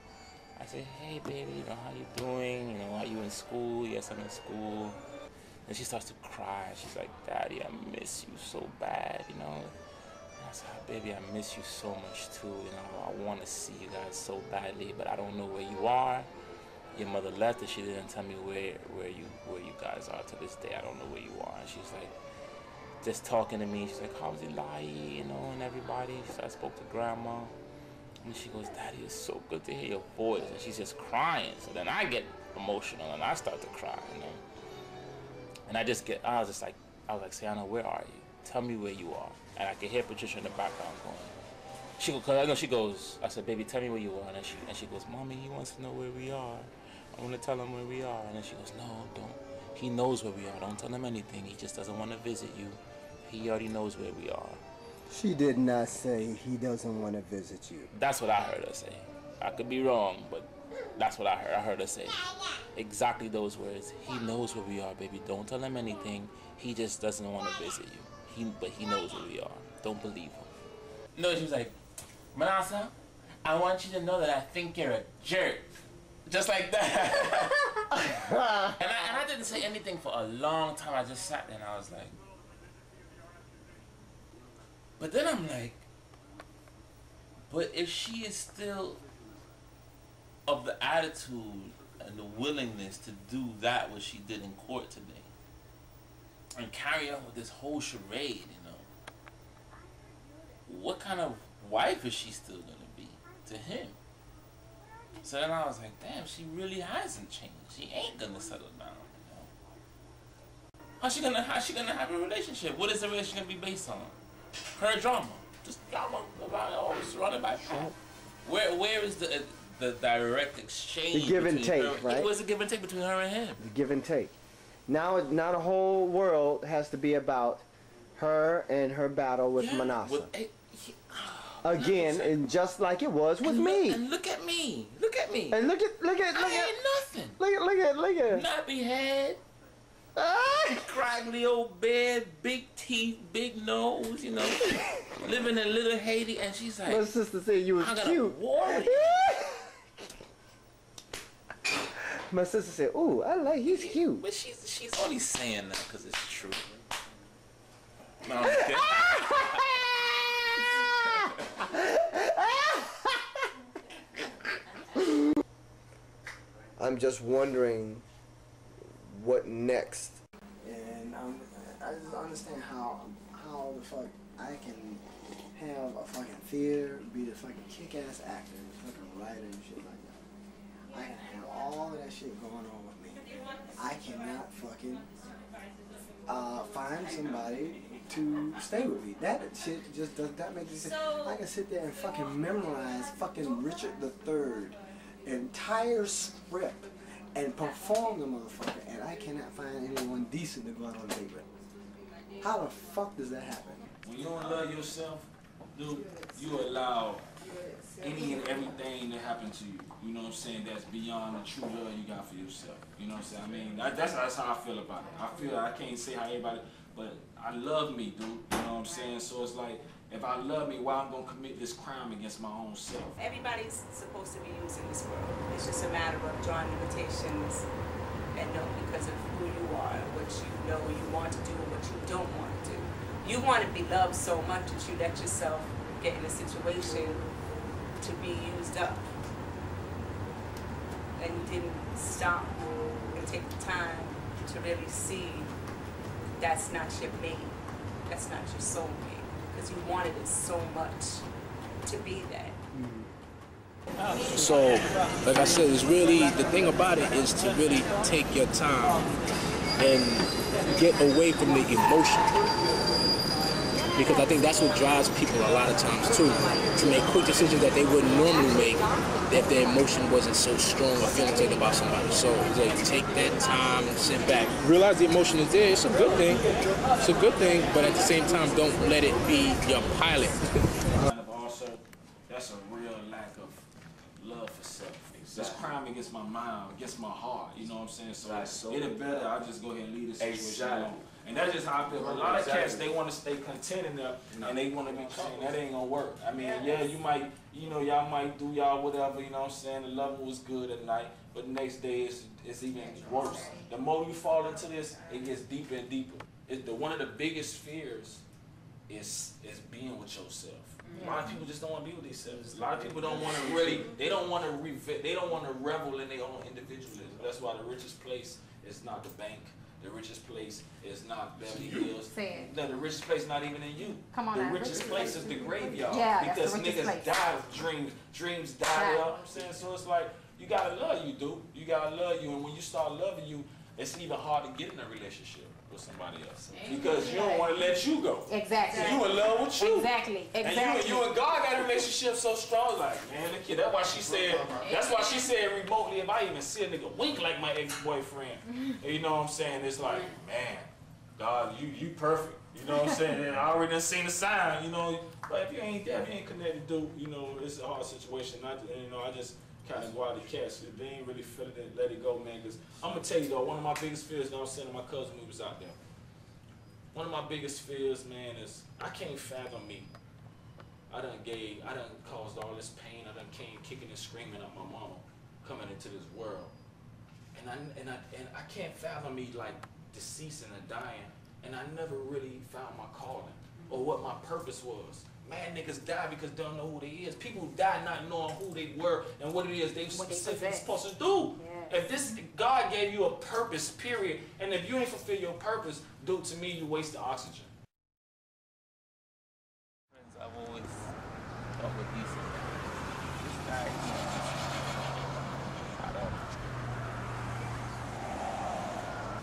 I said, hey, baby, you know, how you doing? You know, are you in school? Yes, I'm in school. And she starts to cry. She's like, Daddy, I miss you so bad, you know. And I said, baby, I miss you so much too. You know, I want to see you guys so badly, but I don't know where you are. Your mother left and she didn't tell me where you guys are to this day. I don't know where you are. And she's like, just talking to me. She's like, how's Eli, you know, and everybody. So I spoke to Grandma. And she goes, Daddy, it's so good to hear your voice. And she's just crying. So then I get emotional and I start to cry, you know. And I was like, Sayana, where are you? Tell me where you are. And I could hear Patricia in the background going. She goes, I said, baby, tell me where you are. And she goes, Mommy, he wants to know where we are. I want to tell him where we are. And then she goes, no, don't. He knows where we are. Don't tell him anything. He just doesn't want to visit you. He already knows where we are. She did not say he doesn't want to visit you. That's what I heard her say. I could be wrong, but that's what I heard. I heard her say exactly those words. He knows where we are, baby. Don't tell him anything. He just doesn't want to visit you. But he knows where we are. Don't believe him. No, she was like, Manasa, I want you to know that I think you're a jerk. Just like that. and I didn't say anything for a long time. I just sat there and I was like, but then I'm like, but if she is still of the attitude and the willingness to do that what she did in court today and carry on with this whole charade, you know, what kind of wife is she still gonna be to him? So then I was like, damn, she really hasn't changed. She ain't gonna settle down, you know. How's she gonna have a relationship? What is the relationship gonna be based on? Her drama. Just drama about always surrounded by drama. Where is the direct exchange? The give and take, her, right? Where's the give and take between her and him? The give and take. Now the whole world has to be about her and her battle with Manasa. Again, and just like it was with me. And look at me. Look at me. And look at I ain't nothing. Look at. Nappy head. Craggly old bed, big teeth, big nose, you know, living in little Haiti, and she's like, my sister said you was cute. My sister said, ooh, I like, he's cute. But she's only saying that because it's true. No, I'm kidding. I'm just wondering what next. And I just don't understand how the fuck I can have a fucking theater, be the fucking kick-ass actor, fucking writer and shit like that. I can have all of that shit going on with me. I cannot fucking find somebody to stay with me. That shit just does not make sense. I can sit there and fucking memorize fucking Richard III entire script and perform the motherfucker, and I cannot find anyone decent to go out on a date with. How the fuck does that happen? When you don't love yourself, dude, you allow any and everything that happen to you. You know what I'm saying? That's beyond the true love you got for yourself. You know what I'm saying? I mean, that's how I feel about it. I feel I can't say how everybody, but I love me, dude. You know what I'm saying? So it's like, if I love me, why I'm gonna commit this crime against my own self? Everybody's supposed to be used in this world. It's just a matter of drawing limitations and know because of who you are, what you know you want to do and what you don't want to do. You want to be loved so much that you let yourself get in a situation to be used up. And you didn't stop and take the time to really see that's not your mate, that's not your soulmate. Because you wanted it so much to be that. So, like I said, it's really, the thing about it is to really take your time and get away from the emotion. Because I think that's what drives people a lot of times too, to make quick decisions that they wouldn't normally make if their emotion wasn't so strong or feeling taken about somebody. So like, take that time and sit back. Realize the emotion is there. It's a good thing. It's a good thing, but at the same time, don't let it be your pilot. Also, that's a real lack of love for self. This crime against my mind, against my heart. You know what I'm saying? So it better I just go ahead and leave this situation alone. And that's just how I feel. A lot of cats, they want to stay content in there, and they want to be clean. That ain't gonna work. I mean, yeah, you might, y'all might do y'all whatever, you know what I'm saying? The loving was good at night, but the next day it's even worse. The more you fall into this, it gets deeper and deeper. One of the biggest fears is being with yourself. A lot of people just don't want to be with themselves. A lot of people don't want to really, they don't want to revel in their own individualism. That's why the richest place is not the bank. The richest place is not Beverly Hills. No, the richest place not even in you. Come on, the now. richest place is the graveyard. Yeah, because that's the richest niggas place. die of dreams. Dreams die, you know what I'm saying? So it's like, you gotta love you, dude. You gotta love you. And when you start loving you, it's even hard to get in a relationship with somebody else. Because you don't want to let you go. Exactly. So you in love with you. Exactly. And you and God got a relationship so strong, like, man, look here, that's why she said remotely, if I even see a nigga wink like my ex-boyfriend, you know what I'm saying? It's like, man, God, you perfect. You know what I'm saying? And I already done seen the sign, you know. But if you ain't there, if you ain't connected, dude, you know, it's a hard situation. I just kind of go out the cast. If they ain't really feeling it, let it go, man. Because I'm going to tell you, though, one of my biggest fears, I was saying to my cousin when we was out there, one of my biggest fears, man, is I can't fathom me. I done caused all this pain. I done came kicking and screaming at my mama coming into this world. And I can't fathom me, like, deceasing and dying. And I never really found my calling or what my purpose was. Mad niggas die because they don't know who they is. People die not knowing who they were and what it is they specifically supposed to do. Yeah. If God gave you a purpose, period, and if you ain't fulfill your purpose, dude, to me, you waste the oxygen. I've always thought were decent. This guy, I don't.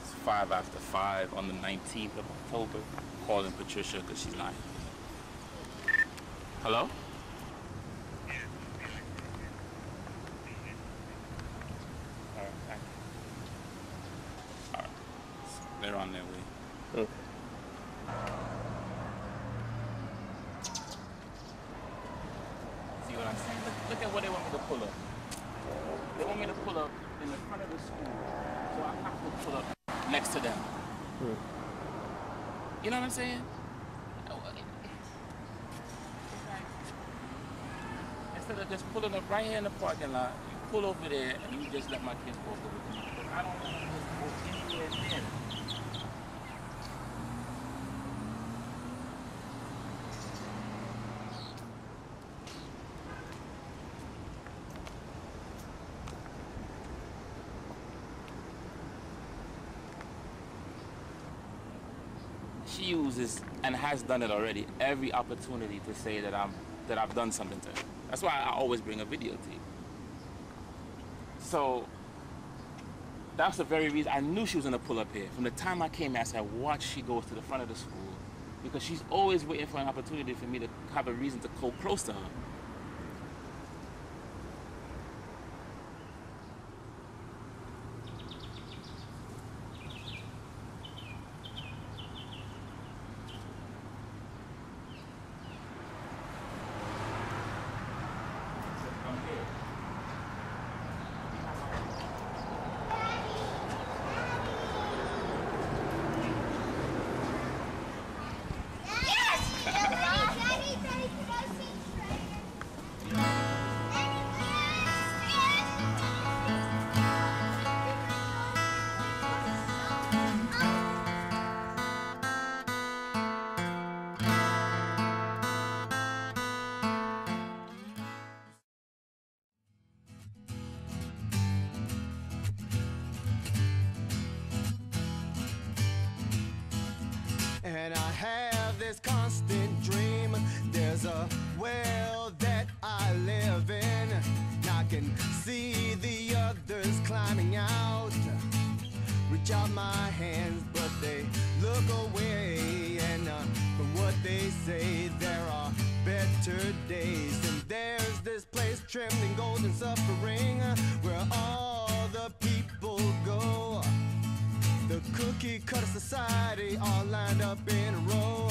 It's 5 after 5 on the 19th of October. Calling Patricia because she's lying. Hello? All right, thank you. All right. They're on their way. Okay. See what I'm saying? Look at what they want me to pull up. They want me to pull up in the front of the school, so I have to pull up next to them. You know what I'm saying? Instead of just pulling up right here in the parking lot, you pull over there and you just let my kids walk over to me. I don't want to just go anywhere near them. She uses, and has done it already, every opportunity to say that I've done something to her. That's why I always bring a video to you. So that's the very reason I knew she was gonna pull up here. From the time I came here, I said, watch she goes to the front of the school, because she's always waiting for an opportunity for me to have a reason to go close to her. And I have this constant dream. There's a well that I live in. And I can see the others climbing out. Reach out my hands, but they look away. And from what they say. There are better days, and there's this place trimmed in gold and suffering, where all the people go. The cookie cutter society all lined up in a row.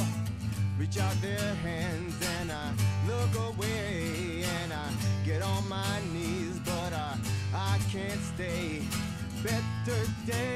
Reach out their hands and I look away, and I get on my knees, but I can't stay. Better days.